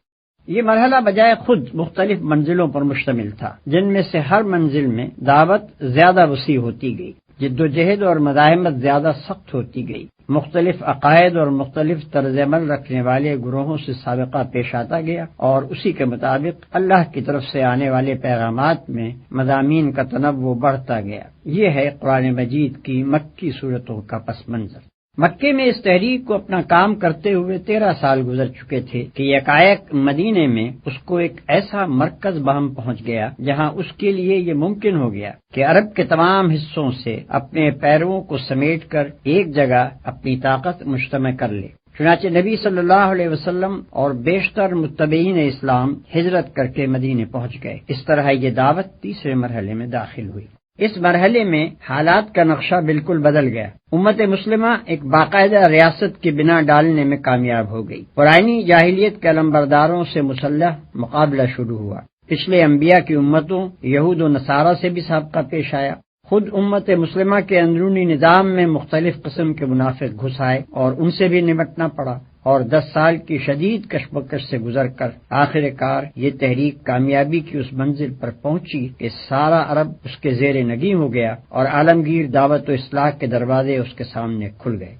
یہ مرحلہ بجائے خود مختلف منزلوں پر مشتمل تھا، جن میں سے ہر منزل میں دعوت زیادہ وسیع ہوتی گئی، جد و جہد اور مزاحمت زیادہ سخت ہوتی گئی، مختلف عقائد اور مختلف طرز عمل رکھنے والے گروہوں سے سابقہ پیش آتا گیا، اور اسی کے مطابق اللہ کی طرف سے آنے والے پیغامات میں مضامین کا تنوع بڑھتا گیا۔ یہ ہے قرآن مجید کی مکی صورتوں کا پس منظر۔ مکے میں اس تحریک کو اپنا کام کرتے ہوئے 13 سال گزر چکے تھے کہ یکایک مدینے میں اس کو ایک ایسا مرکز بہم پہنچ گیا جہاں اس کے لیے یہ ممکن ہو گیا کہ عرب کے تمام حصوں سے اپنے پیرووں کو سمیٹ کر ایک جگہ اپنی طاقت مجتمع کر لے۔ چنانچہ نبی صلی اللہ علیہ وسلم اور بیشتر متبعین اسلام ہجرت کر کے مدینے پہنچ گئے۔ اس طرح یہ دعوت تیسرے مرحلے میں داخل ہوئی۔ اس مرحلے میں حالات کا نقشہ بالکل بدل گیا۔ امت مسلمہ ایک باقاعدہ ریاست کی بنا ڈالنے میں کامیاب ہو گئی۔ پرانی جاہلیت کے علمبرداروں سے مسلح مقابلہ شروع ہوا۔ پچھلے انبیاء کی امتوں یہود و نصارہ سے بھی سابقہ پیش آیا۔ خود امت مسلمہ کے اندرونی نظام میں مختلف قسم کے منافق گھس آئے اور ان سے بھی نمٹنا پڑا، اور 10 سال کی شدید کشمکش سے گزر کر آخر کار یہ تحریک کامیابی کی اس منزل پر پہنچی کہ سارا عرب اس کے زیر نگیں ہو گیا اور عالمگیر دعوت و اصلاح کے دروازے اس کے سامنے کھل گئے۔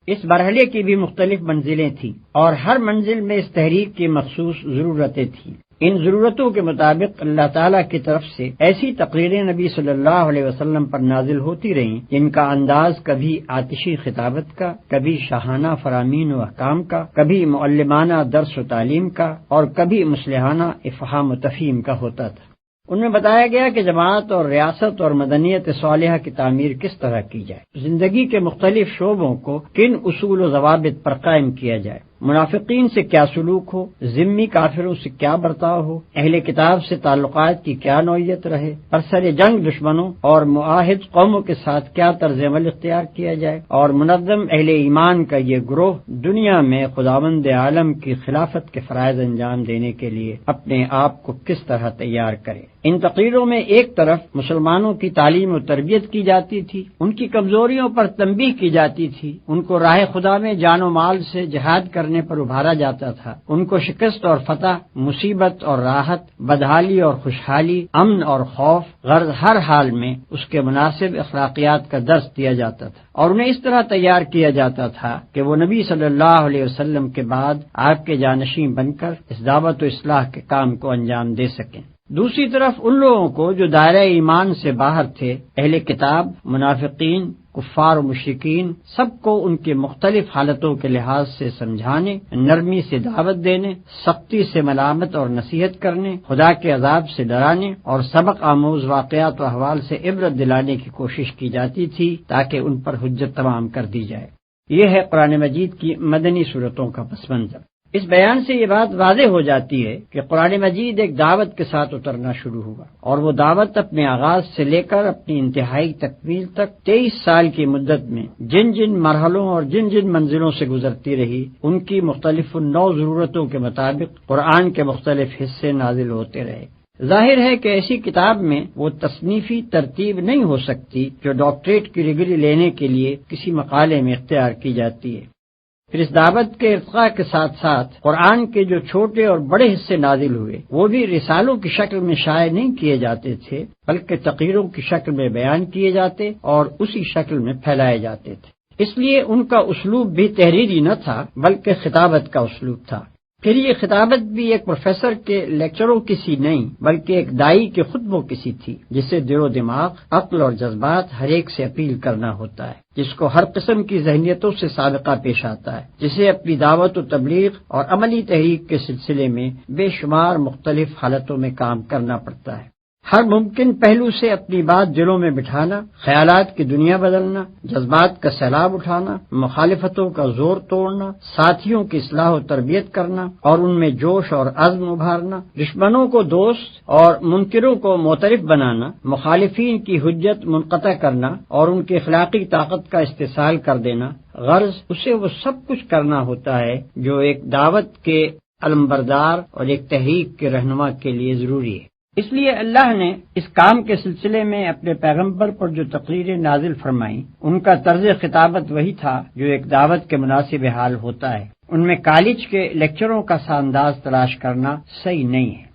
اس مرحلے کی بھی مختلف منزلیں تھیں، اور ہر منزل میں اس تحریک کی مخصوص ضرورتیں تھیں۔ ان ضرورتوں کے مطابق اللہ تعالیٰ کی طرف سے ایسی تقریریں نبی صلی اللہ علیہ وسلم پر نازل ہوتی رہیں جن کا انداز کبھی آتشی خطابت کا، کبھی شاہانہ فرامین و احکام کا، کبھی معلمانہ درس و تعلیم کا، اور کبھی مصلحانہ افہام و تفہیم کا ہوتا تھا۔ ان میں بتایا گیا کہ جماعت اور ریاست اور مدنیت صالحہ کی تعمیر کس طرح کی جائے، زندگی کے مختلف شعبوں کو کن اصول و ضوابط پر قائم کیا جائے، منافقین سے کیا سلوک ہو، ذمی کافروں سے کیا برتاؤ ہو، اہل کتاب سے تعلقات کی کیا نوعیت رہے، برسر جنگ دشمنوں اور معاہد قوموں کے ساتھ کیا طرز عمل اختیار کیا جائے، اور منظم اہل ایمان کا یہ گروہ دنیا میں خداوند عالم کی خلافت کے فرائض انجام دینے کے لیے اپنے آپ کو کس طرح تیار کرے۔ ان تقریروں میں ایک طرف مسلمانوں کی تعلیم و تربیت کی جاتی تھی، ان کی کمزوریوں پر تنبیہ کی جاتی تھی، ان کو راہ خدا میں جان و مال سے جہاد کرنے پر ابھارا جاتا تھا، ان کو شکست اور فتح، مصیبت اور راحت، بدحالی اور خوشحالی، امن اور خوف، غرض ہر حال میں اس کے مناسب اخلاقیات کا درس دیا جاتا تھا، اور انہیں اس طرح تیار کیا جاتا تھا کہ وہ نبی صلی اللہ علیہ وسلم کے بعد آپ کے جانشین بن کر اس دعوت و اصلاح کے کام کو انجام دے سکیں۔ دوسری طرف ان لوگوں کو جو دائرہ ایمان سے باہر تھے، اہل کتاب، منافقین، کفار و مشرکین، سب کو ان کے مختلف حالتوں کے لحاظ سے سمجھانے، نرمی سے دعوت دینے، سختی سے ملامت اور نصیحت کرنے، خدا کے عذاب سے ڈرانے اور سبق آموز واقعات و احوال سے عبرت دلانے کی کوشش کی جاتی تھی تاکہ ان پر حجت تمام کر دی جائے۔ یہ ہے قرآن مجید کی مدنی صورتوں کا پس منظر۔ اس بیان سے یہ بات واضح ہو جاتی ہے کہ قرآن مجید ایک دعوت کے ساتھ اترنا شروع ہوا، اور وہ دعوت اپنے آغاز سے لے کر اپنی انتہائی تکمیل تک 23 سال کی مدت میں جن جن مرحلوں اور جن جن منزلوں سے گزرتی رہی، ان کی مختلف نو ضرورتوں کے مطابق قرآن کے مختلف حصے نازل ہوتے رہے۔ ظاہر ہے کہ ایسی کتاب میں وہ تصنیفی ترتیب نہیں ہو سکتی جو ڈاکٹریٹ کی ڈگری لینے کے لیے کسی مقالے میں اختیار کی جاتی ہے۔ پھر اس دعوت کے ارتقاء کے ساتھ ساتھ قرآن کے جو چھوٹے اور بڑے حصے نازل ہوئے وہ بھی رسالوں کی شکل میں شائع نہیں کیے جاتے تھے، بلکہ تقریروں کی شکل میں بیان کیے جاتے اور اسی شکل میں پھیلائے جاتے تھے۔ اس لیے ان کا اسلوب بھی تحریری نہ تھا بلکہ خطابت کا اسلوب تھا۔ پھر یہ خطابت بھی ایک پروفیسر کے لیکچروں کی سی نہیں بلکہ ایک دائی کے خطبوں کی سی تھی، جسے دل و دماغ، عقل اور جذبات ہر ایک سے اپیل کرنا ہوتا ہے، جس کو ہر قسم کی ذہنیتوں سے سابقہ پیش آتا ہے، جسے اپنی دعوت و تبلیغ اور عملی تحریک کے سلسلے میں بے شمار مختلف حالتوں میں کام کرنا پڑتا ہے۔ ہر ممکن پہلو سے اپنی بات دلوں میں بٹھانا، خیالات کی دنیا بدلنا، جذبات کا سیلاب اٹھانا، مخالفتوں کا زور توڑنا، ساتھیوں کی اصلاح و تربیت کرنا اور ان میں جوش اور عزم ابھارنا، دشمنوں کو دوست اور منکروں کو معترف بنانا، مخالفین کی حجت منقطع کرنا اور ان کی اخلاقی طاقت کا استحصال کر دینا، غرض اسے وہ سب کچھ کرنا ہوتا ہے جو ایک دعوت کے علمبردار اور ایک تحریک کے رہنما کے لیے ضروری ہے۔ اس لیے اللہ نے اس کام کے سلسلے میں اپنے پیغمبر پر جو تقریریں نازل فرمائیں ان کا طرز خطابت وہی تھا جو ایک دعوت کے مناسب حال ہوتا ہے۔ ان میں کالج کے لیکچروں کا سا انداز تلاش کرنا صحیح نہیں ہے۔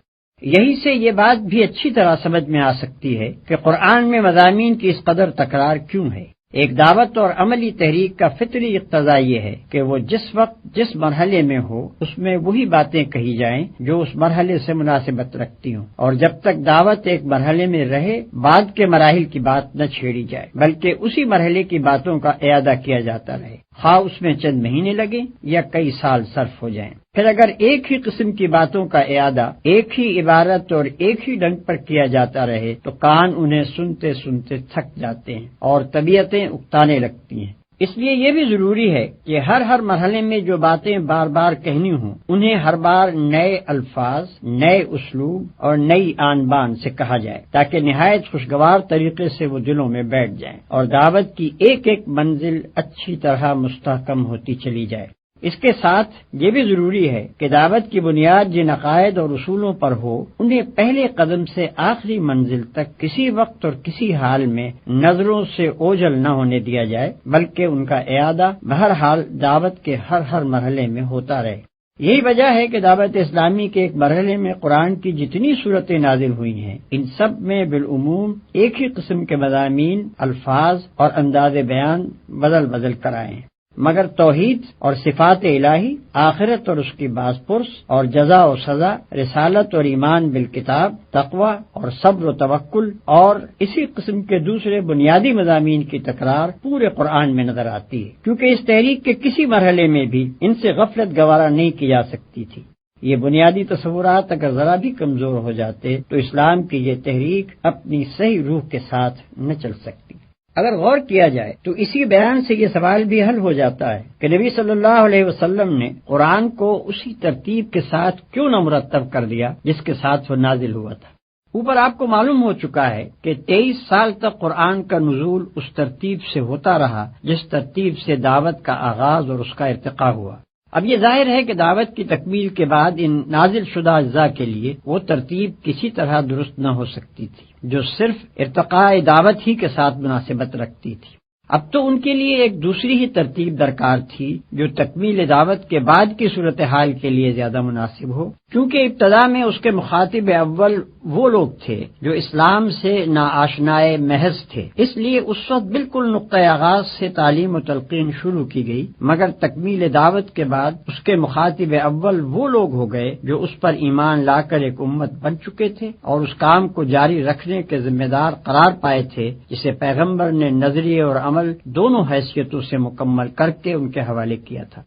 یہی سے یہ بات بھی اچھی طرح سمجھ میں آ سکتی ہے کہ قرآن میں مضامین کی اس قدر تکرار کیوں ہے۔ ایک دعوت اور عملی تحریک کا فطری اقتضا یہ ہے کہ وہ جس وقت جس مرحلے میں ہو اس میں وہی باتیں کہی جائیں جو اس مرحلے سے مناسبت رکھتی ہوں، اور جب تک دعوت ایک مرحلے میں رہے بعد کے مراحل کی بات نہ چھیڑی جائے بلکہ اسی مرحلے کی باتوں کا اعادہ کیا جاتا رہے، خواہ اس میں چند مہینے لگیں یا کئی سال صرف ہو جائیں۔ پھر اگر ایک ہی قسم کی باتوں کا اعادہ ایک ہی عبارت اور ایک ہی ڈنگ پر کیا جاتا رہے تو کان انہیں سنتے سنتے تھک جاتے ہیں اور طبیعتیں اکتانے لگتی ہیں۔ اس لیے یہ بھی ضروری ہے کہ ہر مرحلے میں جو باتیں بار بار کہنی ہوں انہیں ہر بار نئے الفاظ، نئے اسلوب اور نئی آن بان سے کہا جائے تاکہ نہایت خوشگوار طریقے سے وہ دلوں میں بیٹھ جائیں اور دعوت کی ایک ایک منزل اچھی طرح مستحکم ہوتی چلی جائے۔ اس کے ساتھ یہ بھی ضروری ہے کہ دعوت کی بنیاد جن عقائد اور اصولوں پر ہو انہیں پہلے قدم سے آخری منزل تک کسی وقت اور کسی حال میں نظروں سے اوجھل نہ ہونے دیا جائے بلکہ ان کا اعادہ بہرحال دعوت کے ہر مرحلے میں ہوتا رہے۔ یہی وجہ ہے کہ دعوت اسلامی کے ایک مرحلے میں قرآن کی جتنی صورتیں نازل ہوئی ہیں ان سب میں بالعموم ایک ہی قسم کے مضامین، الفاظ اور انداز بیان بدل کر آئے ہیں، مگر توحید اور صفات الہی، آخرت اور اس کی باز پرس اور جزا و سزا، رسالت اور ایمان بالکتاب، تقوی اور صبر و توکل اور اسی قسم کے دوسرے بنیادی مضامین کی تکرار پورے قرآن میں نظر آتی ہے، کیونکہ اس تحریک کے کسی مرحلے میں بھی ان سے غفلت گوارا نہیں کی جا سکتی تھی۔ یہ بنیادی تصورات اگر ذرا بھی کمزور ہو جاتے تو اسلام کی یہ تحریک اپنی صحیح روح کے ساتھ نہ چل سکتی۔ اگر غور کیا جائے تو اسی بیان سے یہ سوال بھی حل ہو جاتا ہے کہ نبی صلی اللہ علیہ وسلم نے قرآن کو اسی ترتیب کے ساتھ کیوں نہ مرتب کر دیا جس کے ساتھ وہ نازل ہوا تھا۔ اوپر آپ کو معلوم ہو چکا ہے کہ 23 سال تک قرآن کا نزول اس ترتیب سے ہوتا رہا جس ترتیب سے دعوت کا آغاز اور اس کا ارتقاء ہوا۔ اب یہ ظاہر ہے کہ دعوت کی تکمیل کے بعد ان نازل شدہ اجزاء کے لیے وہ ترتیب کسی طرح درست نہ ہو سکتی تھی جو صرف ارتقاء دعوت ہی کے ساتھ مناسبت رکھتی تھی۔ اب تو ان کے لیے ایک دوسری ہی ترتیب درکار تھی جو تکمیل دعوت کے بعد کی صورتحال کے لیے زیادہ مناسب ہو، کیونکہ ابتدا میں اس کے مخاطب اول وہ لوگ تھے جو اسلام سے ناآشنائے محض تھے، اس لیے اس وقت بالکل نقطۂ آغاز سے تعلیم و تلقین شروع کی گئی، مگر تکمیل دعوت کے بعد اس کے مخاطب اول وہ لوگ ہو گئے جو اس پر ایمان لا کر ایک امت بن چکے تھے اور اس کام کو جاری رکھنے کے ذمہ دار قرار پائے تھے جسے پیغمبر نے نظریے اور عمل دونوں حیثیتوں سے مکمل کر کے ان کے حوالے کیا تھا۔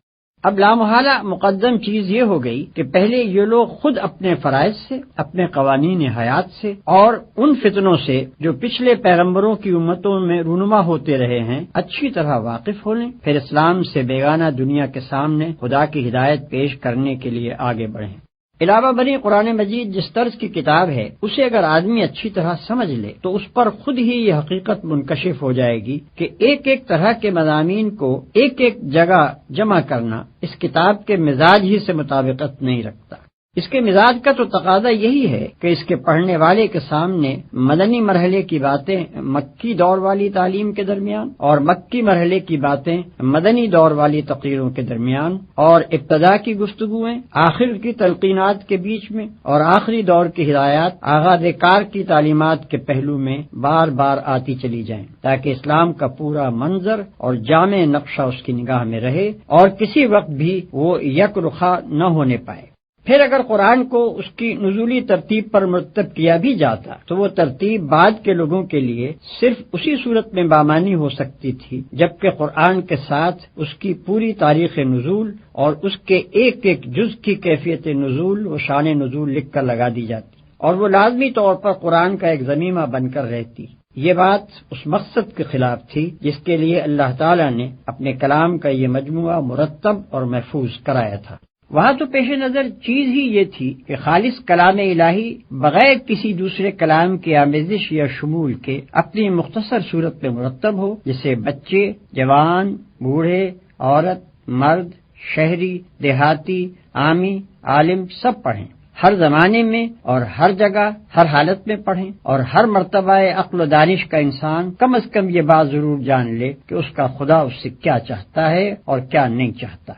اب لامحالہ مقدم چیز یہ ہو گئی کہ پہلے یہ لوگ خود اپنے فرائض سے، اپنے قوانین حیات سے اور ان فتنوں سے جو پچھلے پیغمبروں کی امتوں میں رونما ہوتے رہے ہیں اچھی طرح واقف ہو لیں، پھر اسلام سے بیگانہ دنیا کے سامنے خدا کی ہدایت پیش کرنے کے لیے آگے بڑھیں۔ علاوہ بنی قرآن مجید جس طرز کی کتاب ہے اسے اگر آدمی اچھی طرح سمجھ لے تو اس پر خود ہی یہ حقیقت منکشف ہو جائے گی کہ ایک ایک طرح کے مضامین کو ایک ایک جگہ جمع کرنا اس کتاب کے مزاج ہی سے مطابقت نہیں رکھتا۔ اس کے مزاج کا تو تقاضا یہی ہے کہ اس کے پڑھنے والے کے سامنے مدنی مرحلے کی باتیں مکی دور والی تعلیم کے درمیان اور مکی مرحلے کی باتیں مدنی دور والی تقریروں کے درمیان اور ابتدا کی گفتگویں آخر کی تلقینات کے بیچ میں اور آخری دور کی ہدایات آغاز کار کی تعلیمات کے پہلو میں بار بار آتی چلی جائیں، تاکہ اسلام کا پورا منظر اور جامع نقشہ اس کی نگاہ میں رہے اور کسی وقت بھی وہ یک رخا نہ ہونے پائے۔ پھر اگر قرآن کو اس کی نزولی ترتیب پر مرتب کیا بھی جاتا تو وہ ترتیب بعد کے لوگوں کے لیے صرف اسی صورت میں بامانی ہو سکتی تھی جبکہ قرآن کے ساتھ اس کی پوری تاریخ نزول اور اس کے ایک ایک جز کی کیفیت نزول و شان نزول لکھ کر لگا دی جاتی اور وہ لازمی طور پر قرآن کا ایک ضمیمہ بن کر رہتی۔ یہ بات اس مقصد کے خلاف تھی جس کے لیے اللہ تعالیٰ نے اپنے کلام کا یہ مجموعہ مرتب اور محفوظ کرایا تھا۔ وہاں تو پیش نظر چیز ہی یہ تھی کہ خالص کلام الہی بغیر کسی دوسرے کلام کی آمیزش یا شمول کے اپنی مختصر صورت میں مرتب ہو، جسے بچے، جوان، بوڑھے، عورت، مرد، شہری، دیہاتی، عامی، عالم سب پڑھیں، ہر زمانے میں اور ہر جگہ ہر حالت میں پڑھیں، اور ہر مرتبہ عقل و دانش کا انسان کم از کم یہ بات ضرور جان لے کہ اس کا خدا اس سے کیا چاہتا ہے اور کیا نہیں چاہتا۔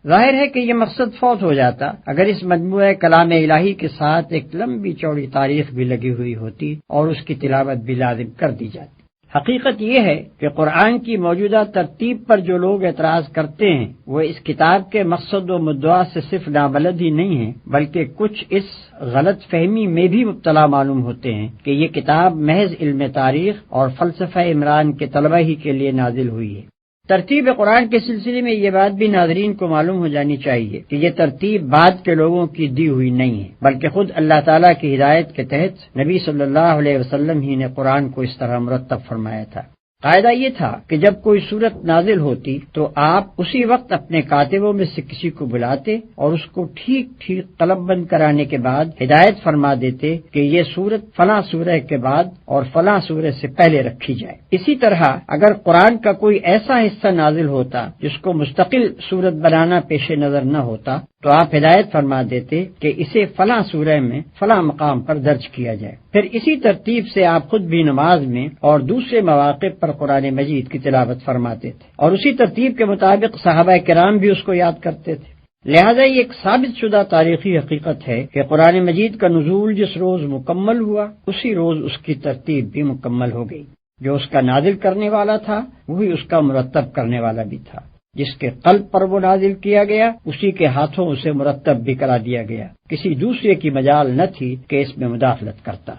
ظاہر ہے کہ یہ مقصد فوت ہو جاتا اگر اس مجموعہ کلام الہی کے ساتھ ایک لمبی چوڑی تاریخ بھی لگی ہوئی ہوتی اور اس کی تلاوت بھی لازم کر دی جاتی۔ حقیقت یہ ہے کہ قرآن کی موجودہ ترتیب پر جو لوگ اعتراض کرتے ہیں وہ اس کتاب کے مقصد و مدعا سے صرف نابلد ہی نہیں ہیں بلکہ کچھ اس غلط فہمی میں بھی مبتلا معلوم ہوتے ہیں کہ یہ کتاب محض علم تاریخ اور فلسفہ عمران کے طلبہ ہی کے لیے نازل ہوئی ہے۔ ترتیب قرآن کے سلسلے میں یہ بات بھی ناظرین کو معلوم ہو جانی چاہیے کہ یہ ترتیب بعد کے لوگوں کی دی ہوئی نہیں ہے بلکہ خود اللہ تعالیٰ کی ہدایت کے تحت نبی صلی اللہ علیہ وسلم ہی نے قرآن کو اس طرح مرتب فرمایا تھا۔ قاعدہ یہ تھا کہ جب کوئی صورت نازل ہوتی تو آپ اسی وقت اپنے کاتبوں میں سے کسی کو بلاتے اور اس کو ٹھیک ٹھیک قلم بند کرانے کے بعد ہدایت فرما دیتے کہ یہ صورت فلاں سورہ کے بعد اور فلاں سورہ سے پہلے رکھی جائے۔ اسی طرح اگر قرآن کا کوئی ایسا حصہ نازل ہوتا جس کو مستقل صورت بنانا پیش نظر نہ ہوتا تو آپ ہدایت فرما دیتے کہ اسے فلاں سورہ میں فلاں مقام پر درج کیا جائے۔ پھر اسی ترتیب سے آپ خود بھی نماز میں اور دوسرے مواقع پر قرآن مجید کی تلاوت فرماتے تھے اور اسی ترتیب کے مطابق صحابہ کرام بھی اس کو یاد کرتے تھے۔ لہذا یہ ایک ثابت شدہ تاریخی حقیقت ہے کہ قرآن مجید کا نزول جس روز مکمل ہوا اسی روز اس کی ترتیب بھی مکمل ہو گئی۔ جو اس کا نازل کرنے والا تھا وہی اس کا مرتب کرنے والا بھی تھا، جس کے قلب پر وہ نازل کیا گیا اسی کے ہاتھوں اسے مرتب بھی کرا دیا گیا، کسی دوسرے کی مجال نہ تھی کہ اس میں مداخلت کرتا۔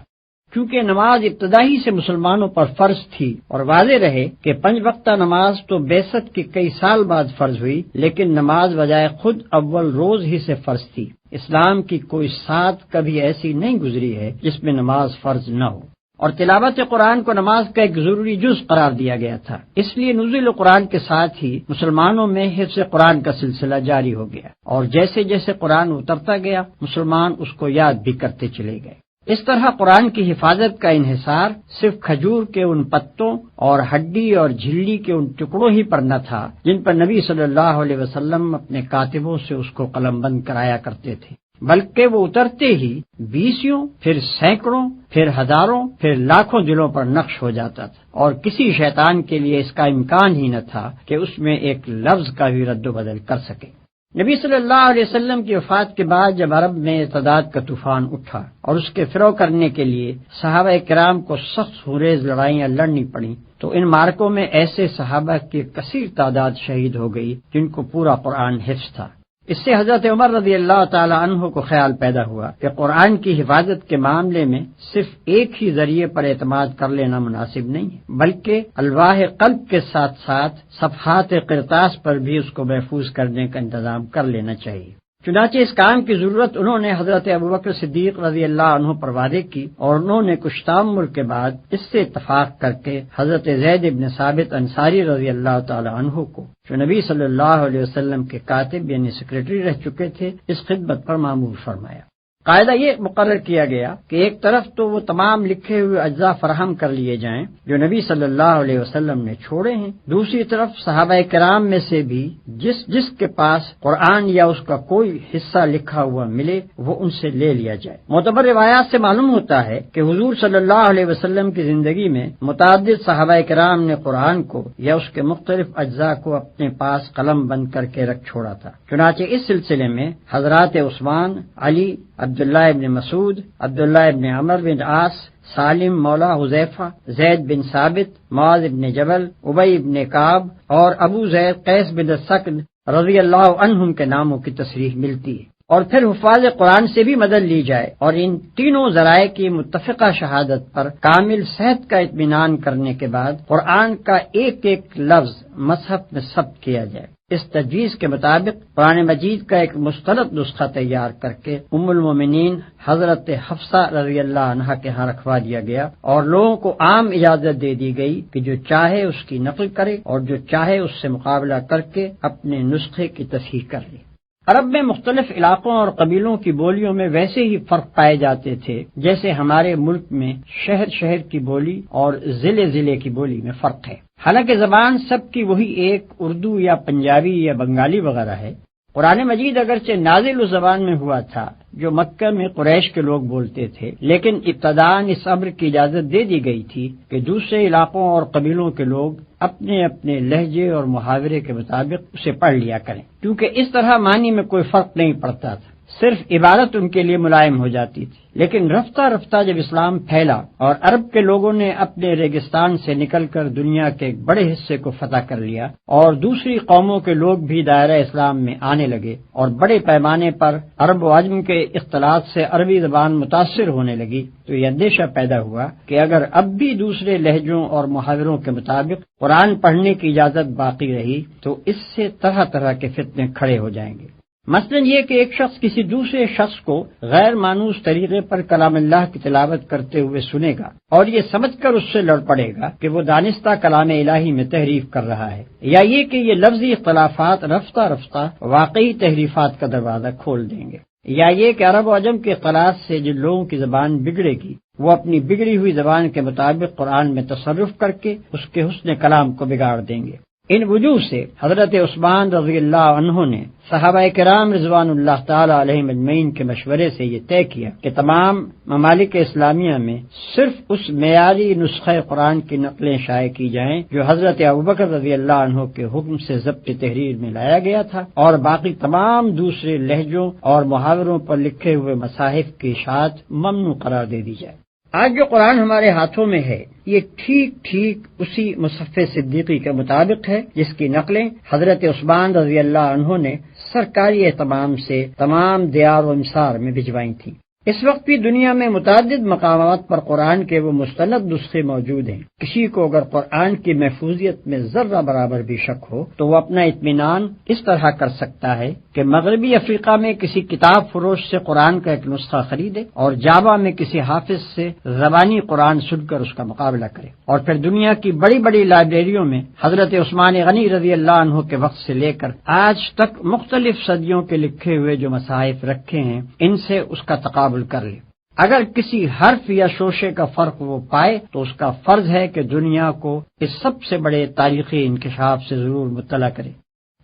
چونکہ نماز ابتدائی سے مسلمانوں پر فرض تھی اور واضح رہے کہ 5 وقتہ نماز تو بعثت کے کئی سال بعد فرض ہوئی، لیکن نماز بجائے خود اول روز ہی سے فرض تھی۔ اسلام کی کوئی سات کبھی ایسی نہیں گزری ہے جس میں نماز فرض نہ ہو، اور تلاوت قرآن کو نماز کا ایک ضروری جز قرار دیا گیا تھا۔ اس لیے نزول قرآن کے ساتھ ہی مسلمانوں میں حفظ قرآن کا سلسلہ جاری ہو گیا، اور جیسے جیسے قرآن اترتا گیا مسلمان اس کو یاد بھی کرتے چلے گئے۔ اس طرح قرآن کی حفاظت کا انحصار صرف کھجور کے ان پتوں اور ہڈی اور جھلی کے ان ٹکڑوں ہی پر نہ تھا جن پر نبی صلی اللہ علیہ وسلم اپنے کاتبوں سے اس کو قلم بند کرایا کرتے تھے، بلکہ وہ اترتے ہی 20 پھر سینکڑوں پھر ہزاروں پھر لاکھوں دلوں پر نقش ہو جاتا تھا، اور کسی شیطان کے لیے اس کا امکان ہی نہ تھا کہ اس میں ایک لفظ کا بھی رد و بدل کر سکے۔ نبی صلی اللہ علیہ وسلم کی وفات کے بعد جب عرب میں ارتداد کا طوفان اٹھا اور اس کے فروغ کرنے کے لیے صحابہ کرام کو سخت خونریز لڑائیاں لڑنی پڑیں تو ان مارکوں میں ایسے صحابہ کی کثیر تعداد شہید ہو گئی جن کو پورا قرآن حفظ تھا۔ اس سے حضرت عمر رضی اللہ تعالی عنہ کو خیال پیدا ہوا کہ قرآن کی حفاظت کے معاملے میں صرف ایک ہی ذریعے پر اعتماد کر لینا مناسب نہیں ہے، بلکہ الواح قلب کے ساتھ ساتھ صفحات قرطاس پر بھی اس کو محفوظ کرنے کا انتظام کر لینا چاہیے۔ چنانچہ اس کام کی ضرورت انہوں نے حضرت ابوبکر صدیق رضی اللہ عنہ پر وعدے کی، اور انہوں نے کچھ تعمل کے بعد اس سے اتفاق کر کے حضرت زید بن ثابت انصاری رضی اللہ تعالی عنہ کو، جو نبی صلی اللہ علیہ وسلم کے کاتب یعنی سیکریٹری رہ چکے تھے، اس خدمت پر مامور فرمایا۔ قاعدہ یہ مقرر کیا گیا کہ ایک طرف تو وہ تمام لکھے ہوئے اجزاء فراہم کر لیے جائیں جو نبی صلی اللہ علیہ وسلم نے چھوڑے ہیں، دوسری طرف صحابہ کرام میں سے بھی جس کے پاس قرآن یا اس کا کوئی حصہ لکھا ہوا ملے وہ ان سے لے لیا جائے۔ معتبر روایات سے معلوم ہوتا ہے کہ حضور صلی اللہ علیہ وسلم کی زندگی میں متعدد صحابہ کرام نے قرآن کو یا اس کے مختلف اجزاء کو اپنے پاس قلم بند کر کے رکھ چھوڑا تھا۔ چنانچہ اس سلسلے میں حضرات عثمان، علی، عبداللہ ابن مسعود، عبداللہ ابن عمر بن عاص، سالم مولا حذیفہ، زید بن ثابت، معاذ بن جبل، ابی بن کعب اور ابو زید قیس بن سکن رضی اللہ عنہم کے ناموں کی تصریح ملتی ہے۔ اور پھر حفاظ قرآن سے بھی مدد لی جائے اور ان تینوں ذرائع کی متفقہ شہادت پر کامل صحت کا اطمینان کرنے کے بعد قرآن کا ایک ایک لفظ مصحف میں ثبت کیا جائے۔ اس تجویز کے مطابق قرآن مجید کا ایک مستند نسخہ تیار کر کے ام المومنین حضرت حفصہ رضی اللہ عنہا کے ہاں رکھوا دیا گیا اور لوگوں کو عام اجازت دے دی گئی کہ جو چاہے اس کی نقل کرے اور جو چاہے اس سے مقابلہ کر کے اپنے نسخے کی تصحیح کر لے۔ عرب میں مختلف علاقوں اور قبیلوں کی بولیوں میں ویسے ہی فرق پائے جاتے تھے جیسے ہمارے ملک میں شہر کی بولی اور ضلع کی بولی میں فرق ہے۔ حالانکہ زبان سب کی وہی ایک اردو یا پنجابی یا بنگالی وغیرہ ہے۔ قرآن مجید اگرچہ نازل اس زبان میں ہوا تھا جو مکہ میں قریش کے لوگ بولتے تھے، لیکن ابتداً اس امر کی اجازت دے دی گئی تھی کہ دوسرے علاقوں اور قبیلوں کے لوگ اپنے اپنے لہجے اور محاورے کے مطابق اسے پڑھ لیا کریں، کیونکہ اس طرح معنی میں کوئی فرق نہیں پڑتا تھا، صرف عبارت ان کے لیے ملائم ہو جاتی تھی۔ لیکن رفتہ رفتہ جب اسلام پھیلا اور عرب کے لوگوں نے اپنے ریگستان سے نکل کر دنیا کے ایک بڑے حصے کو فتح کر لیا اور دوسری قوموں کے لوگ بھی دائرہ اسلام میں آنے لگے اور بڑے پیمانے پر عرب و عجم کے اختلاط سے عربی زبان متاثر ہونے لگی، تو یہ اندیشہ پیدا ہوا کہ اگر اب بھی دوسرے لہجوں اور محاوروں کے مطابق قرآن پڑھنے کی اجازت باقی رہی تو اس سے طرح طرح کے فتنے کھڑے ہو جائیں گے۔ مثلا یہ کہ ایک شخص کسی دوسرے شخص کو غیر مانوس طریقے پر کلام اللہ کی تلاوت کرتے ہوئے سنے گا اور یہ سمجھ کر اس سے لڑ پڑے گا کہ وہ دانستہ کلام الہی میں تحریف کر رہا ہے، یا یہ کہ یہ لفظی اختلافات رفتہ رفتہ واقعی تحریفات کا دروازہ کھول دیں گے، یا یہ کہ عرب و عجم کے اختلاط سے جن لوگوں کی زبان بگڑے گی وہ اپنی بگڑی ہوئی زبان کے مطابق قرآن میں تصرف کر کے اس کے حسن کلام کو بگاڑ دیں گے۔ ان وجوہ سے حضرت عثمان رضی اللہ عنہ نے صحابہ کرام رضوان اللہ تعالی علیہم اجمعین کے مشورے سے یہ طے کیا کہ تمام ممالک اسلامیہ میں صرف اس معیاری نسخہ قرآن کی نقلیں شائع کی جائیں جو حضرت ابوبکر رضی اللہ عنہ کے حکم سے ضبط تحریر میں لایا گیا تھا، اور باقی تمام دوسرے لہجوں اور محاوروں پر لکھے ہوئے مصاحف کی اشاعت ممنوع قرار دے دی جائے۔ آج جو قرآن ہمارے ہاتھوں میں ہے یہ ٹھیک اسی مصحف صدیقی کے مطابق ہے جس کی نقلیں حضرت عثمان رضی اللہ عنہ نے سرکاری اہتمام سے تمام دیار و امسار میں بھجوائی تھیں۔ اس وقت بھی دنیا میں متعدد مقامات پر قرآن کے وہ مستند نسخے موجود ہیں۔ کسی کو اگر قرآن کی محفوظیت میں ذرہ برابر بھی شک ہو تو وہ اپنا اطمینان اس طرح کر سکتا ہے کہ مغربی افریقہ میں کسی کتاب فروش سے قرآن کا ایک نسخہ خریدے اور جاوا میں کسی حافظ سے زبانی قرآن سن کر اس کا مقابلہ کرے، اور پھر دنیا کی بڑی بڑی لائبریریوں میں حضرت عثمان غنی رضی اللہ عنہ کے وقت سے لے کر آج تک مختلف صدیوں کے لکھے ہوئے جو مصاحف رکھے ہیں ان سے اس کا تقابل کر لے۔ اگر کسی حرف یا شوشے کا فرق وہ پائے تو اس کا فرض ہے کہ دنیا کو اس سب سے بڑے تاریخی انکشاف سے ضرور مطلع کرے۔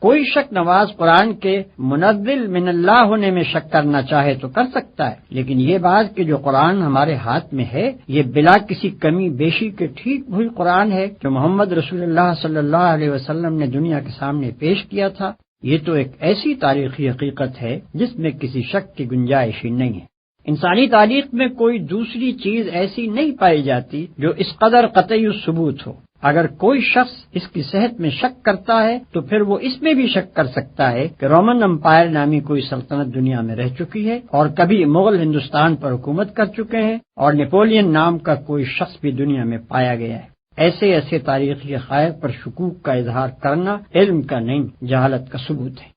کوئی شک نواز قرآن کے منزل من اللہ ہونے میں شک کرنا چاہے تو کر سکتا ہے، لیکن یہ بات کہ جو قرآن ہمارے ہاتھ میں ہے یہ بلا کسی کمی بیشی کے ٹھیک وہی قرآن ہے جو محمد رسول اللہ صلی اللہ علیہ وسلم نے دنیا کے سامنے پیش کیا تھا، یہ تو ایک ایسی تاریخی حقیقت ہے جس میں کسی شک کی گنجائش ہی نہیں ہے۔ انسانی تاریخ میں کوئی دوسری چیز ایسی نہیں پائی جاتی جو اس قدر قطعی ثبوت ہو۔ اگر کوئی شخص اس کی صحت میں شک کرتا ہے تو پھر وہ اس میں بھی شک کر سکتا ہے کہ رومن امپائر نامی کوئی سلطنت دنیا میں رہ چکی ہے اور کبھی مغل ہندوستان پر حکومت کر چکے ہیں اور نیپولین نام کا کوئی شخص بھی دنیا میں پایا گیا ہے۔ ایسے تاریخی حقائق پر شکوک کا اظہار کرنا علم کا نہیں جہالت کا ثبوت ہے۔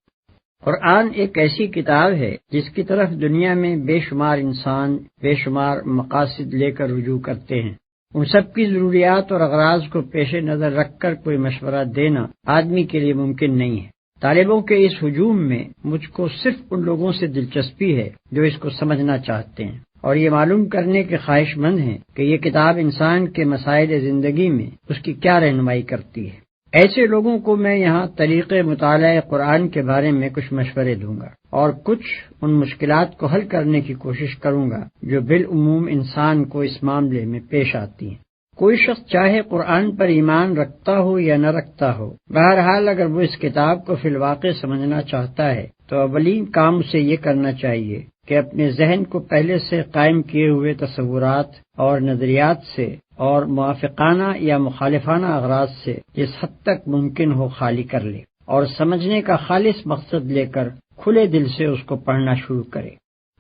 قرآن ایک ایسی کتاب ہے جس کی طرف دنیا میں بے شمار انسان بے شمار مقاصد لے کر رجوع کرتے ہیں۔ ان سب کی ضروریات اور اغراض کو پیش نظر رکھ کر کوئی مشورہ دینا آدمی کے لیے ممکن نہیں ہے۔ طالبوں کے اس ہجوم میں مجھ کو صرف ان لوگوں سے دلچسپی ہے جو اس کو سمجھنا چاہتے ہیں اور یہ معلوم کرنے کے خواہش مند ہیں کہ یہ کتاب انسان کے مسائل زندگی میں اس کی کیا رہنمائی کرتی ہے۔ ایسے لوگوں کو میں یہاں طریقے مطالعہ قرآن کے بارے میں کچھ مشورے دوں گا اور کچھ ان مشکلات کو حل کرنے کی کوشش کروں گا جو بالعموم انسان کو اس معاملے میں پیش آتی ہیں۔ کوئی شخص چاہے قرآن پر ایمان رکھتا ہو یا نہ رکھتا ہو، بہرحال اگر وہ اس کتاب کو فی الواقع سمجھنا چاہتا ہے تو اولین کام اسے یہ کرنا چاہیے کہ اپنے ذہن کو پہلے سے قائم کیے ہوئے تصورات اور نظریات سے اور موافقانہ یا مخالفانہ اغراض سے جس حد تک ممکن ہو خالی کر لے اور سمجھنے کا خالص مقصد لے کر کھلے دل سے اس کو پڑھنا شروع کرے۔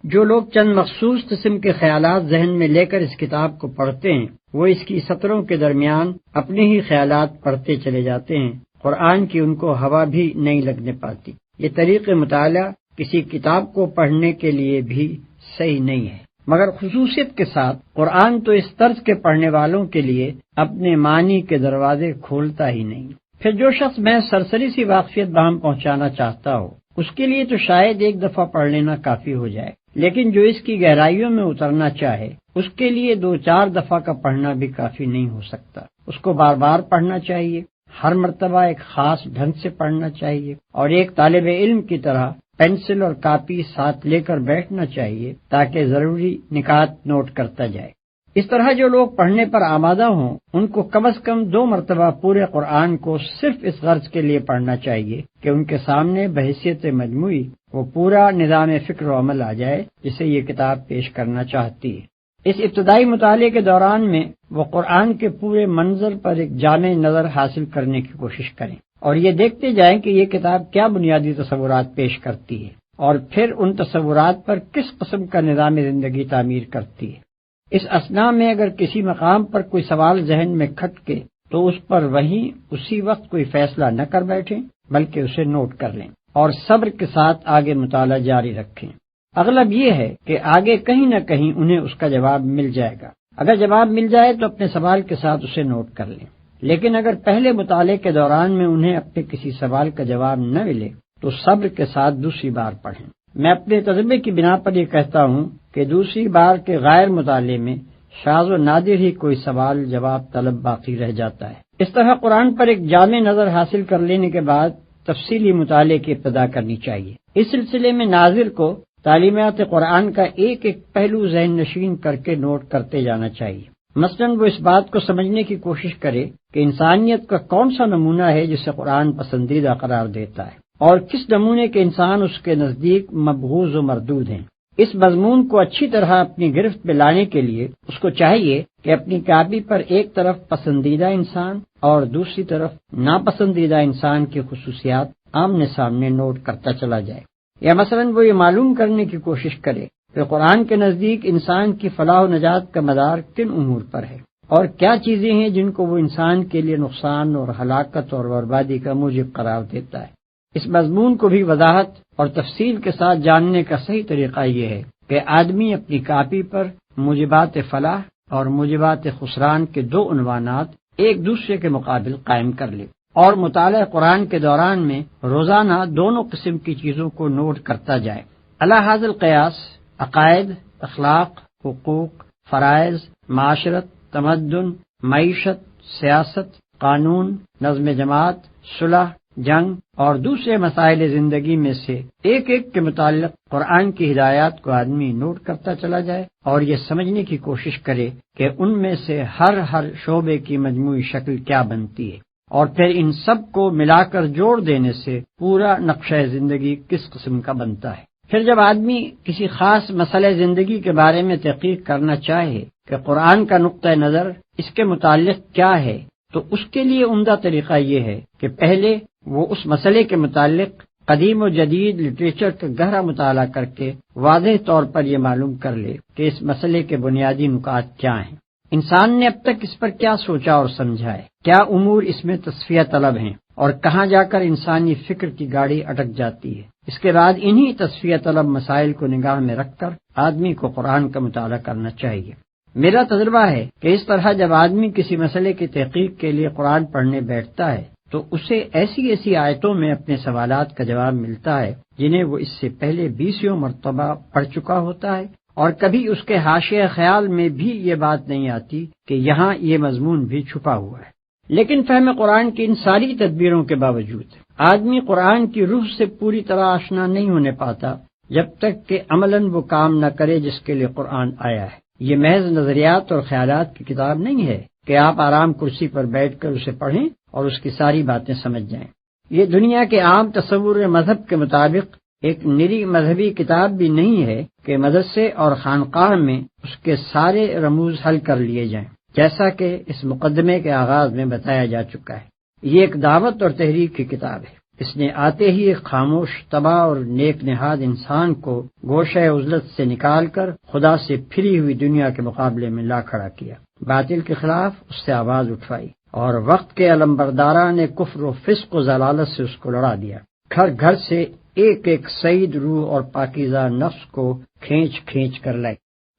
جو لوگ چند مخصوص قسم کے خیالات ذہن میں لے کر اس کتاب کو پڑھتے ہیں وہ اس کی سطروں کے درمیان اپنے ہی خیالات پڑھتے چلے جاتے ہیں، قرآن کی ان کو ہوا بھی نہیں لگنے پاتی۔ یہ طریق مطالعہ کسی کتاب کو پڑھنے کے لیے بھی صحیح نہیں ہے، مگر خصوصیت کے ساتھ قرآن تو اس طرز کے پڑھنے والوں کے لیے اپنے معنی کے دروازے کھولتا ہی نہیں۔ پھر جو شخص میں سرسری سی واقفیت باہم پہنچانا چاہتا ہو اس کے لیے تو شاید ایک دفعہ پڑھ لینا کافی ہو جائے، لیکن جو اس کی گہرائیوں میں اترنا چاہے اس کے لیے 2-4 دفعہ کا پڑھنا بھی کافی نہیں ہو سکتا۔ اس کو بار بار پڑھنا چاہیے، ہر مرتبہ ایک خاص ڈھنگ سے پڑھنا چاہیے اور ایک طالب علم کی طرح پینسل اور کاپی ساتھ لے کر بیٹھنا چاہیے تاکہ ضروری نکات نوٹ کرتا جائے۔ اس طرح جو لوگ پڑھنے پر آمادہ ہوں ان کو کم از کم 2 مرتبہ پورے قرآن کو صرف اس غرض کے لیے پڑھنا چاہیے کہ ان کے سامنے بحیثیت مجموعی وہ پورا نظام فکر و عمل آ جائے جسے یہ کتاب پیش کرنا چاہتی ہے۔ اس ابتدائی مطالعے کے دوران میں وہ قرآن کے پورے منظر پر ایک جامع نظر حاصل کرنے کی کوشش کریں اور یہ دیکھتے جائیں کہ یہ کتاب کیا بنیادی تصورات پیش کرتی ہے اور پھر ان تصورات پر کس قسم کا نظام زندگی تعمیر کرتی ہے۔ اس اثناء میں اگر کسی مقام پر کوئی سوال ذہن میں کھٹکے تو اس پر وہیں اسی وقت کوئی فیصلہ نہ کر بیٹھیں بلکہ اسے نوٹ کر لیں اور صبر کے ساتھ آگے مطالعہ جاری رکھیں۔ اغلب یہ ہے کہ آگے کہیں نہ کہیں انہیں اس کا جواب مل جائے گا۔ اگر جواب مل جائے تو اپنے سوال کے ساتھ اسے نوٹ کر لیں، لیکن اگر پہلے مطالعے کے دوران میں انہیں اپنے کسی سوال کا جواب نہ ملے تو صبر کے ساتھ دوسری بار پڑھیں۔ میں اپنے تجربے کی بنا پر یہ کہتا ہوں کہ دوسری بار کے غیر مطالعے میں شاذ و نادر ہی کوئی سوال جواب طلب باقی رہ جاتا ہے۔ اس طرح قرآن پر ایک جامع نظر حاصل کر لینے کے بعد تفصیلی مطالعے کی ابتدا کرنی چاہیے۔ اس سلسلے میں ناظر کو تعلیمات قرآن کا ایک ایک پہلو ذہن نشین کر کے نوٹ کرتے جانا چاہیے۔ مثلاً وہ اس بات کو سمجھنے کی کوشش کرے کہ انسانیت کا کون سا نمونہ ہے جسے قرآن پسندیدہ قرار دیتا ہے اور کس نمونے کے انسان اس کے نزدیک مبغوض و مردود ہیں۔ اس مضمون کو اچھی طرح اپنی گرفت میں لانے کے لیے اس کو چاہیے کہ اپنی کاپی پر ایک طرف پسندیدہ انسان اور دوسری طرف ناپسندیدہ انسان کی خصوصیات آمنے سامنے نوٹ کرتا چلا جائے، یا مثلاً وہ یہ معلوم کرنے کی کوشش کرے کہ قرآن کے نزدیک انسان کی فلاح و نجات کا مدار کن امور پر ہے اور کیا چیزیں ہیں جن کو وہ انسان کے لیے نقصان اور ہلاکت اور بربادی کا موجب قرار دیتا ہے۔ اس مضمون کو بھی وضاحت اور تفصیل کے ساتھ جاننے کا صحیح طریقہ یہ ہے کہ آدمی اپنی کاپی پر موجبات فلاح اور موجبات خسران کے 2 عنوانات ایک دوسرے کے مقابل قائم کر لے اور مطالعہ قرآن کے دوران میں روزانہ دونوں قسم کی چیزوں کو نوٹ کرتا جائے۔ علی ھذا القیاس عقائد، اخلاق، حقوق، فرائض، معاشرت، تمدن، معیشت، سیاست، قانون، نظم جماعت، صلح، جنگ اور دوسرے مسائل زندگی میں سے ایک ایک کے متعلق قرآن کی ہدایات کو آدمی نوٹ کرتا چلا جائے اور یہ سمجھنے کی کوشش کرے کہ ان میں سے ہر شعبے کی مجموعی شکل کیا بنتی ہے اور پھر ان سب کو ملا کر جوڑ دینے سے پورا نقشہ زندگی کس قسم کا بنتا ہے۔ پھر جب آدمی کسی خاص مسئلہ زندگی کے بارے میں تحقیق کرنا چاہے کہ قرآن کا نقطہ نظر اس کے متعلق کیا ہے تو اس کے لیے عمدہ طریقہ یہ ہے کہ پہلے وہ اس مسئلے کے متعلق قدیم و جدید لٹریچر کا گہرا مطالعہ کر کے واضح طور پر یہ معلوم کر لے کہ اس مسئلے کے بنیادی نکات کیا ہیں، انسان نے اب تک اس پر کیا سوچا اور سمجھا ہے، کیا امور اس میں تصفیہ طلب ہیں اور کہاں جا کر انسانی فکر کی گاڑی اٹک جاتی ہے۔ اس کے بعد انہی تصفیہ طلب مسائل کو نگاہ میں رکھ کر آدمی کو قرآن کا مطالعہ کرنا چاہیے۔ میرا تجربہ ہے کہ اس طرح جب آدمی کسی مسئلے کی تحقیق کے لیے قرآن پڑھنے بیٹھتا ہے تو اسے ایسی ایسی آیتوں میں اپنے سوالات کا جواب ملتا ہے جنہیں وہ اس سے پہلے 20 مرتبہ پڑھ چکا ہوتا ہے، اور کبھی اس کے حاشیہ خیال میں بھی یہ بات نہیں آتی کہ یہاں یہ مضمون بھی چھپا ہوا ہے۔ لیکن فہم قرآن کی ان ساری تدبیروں کے باوجود آدمی قرآن کی روح سے پوری طرح آشنا نہیں ہونے پاتا جب تک کہ عملاً وہ کام نہ کرے جس کے لیے قرآن آیا ہے۔ یہ محض نظریات اور خیالات کی کتاب نہیں ہے کہ آپ آرام کرسی پر بیٹھ کر اسے پڑھیں اور اس کی ساری باتیں سمجھ جائیں۔ یہ دنیا کے عام تصور مذہب کے مطابق ایک نری مذہبی کتاب بھی نہیں ہے کہ مدرسے اور خانقاہ میں اس کے سارے رموز حل کر لیے جائیں، جیسا کہ اس مقدمے کے آغاز میں بتایا جا چکا ہے۔ یہ ایک دعوت اور تحریک کی کتاب ہے۔ اس نے آتے ہی ایک خاموش، تباہ اور نیک نہاد انسان کو گوشہ عزلت سے نکال کر خدا سے پھری ہوئی دنیا کے مقابلے میں لا کھڑا کیا، باطل کے خلاف اس سے آواز اٹھوائی، اور وقت کے علمبرداران نے کفر و فسق و ضلالت سے اس کو لڑا دیا۔ گھر گھر سے ایک ایک سعید روح اور پاکیزہ نفس کو کھینچ کھینچ کر لائی،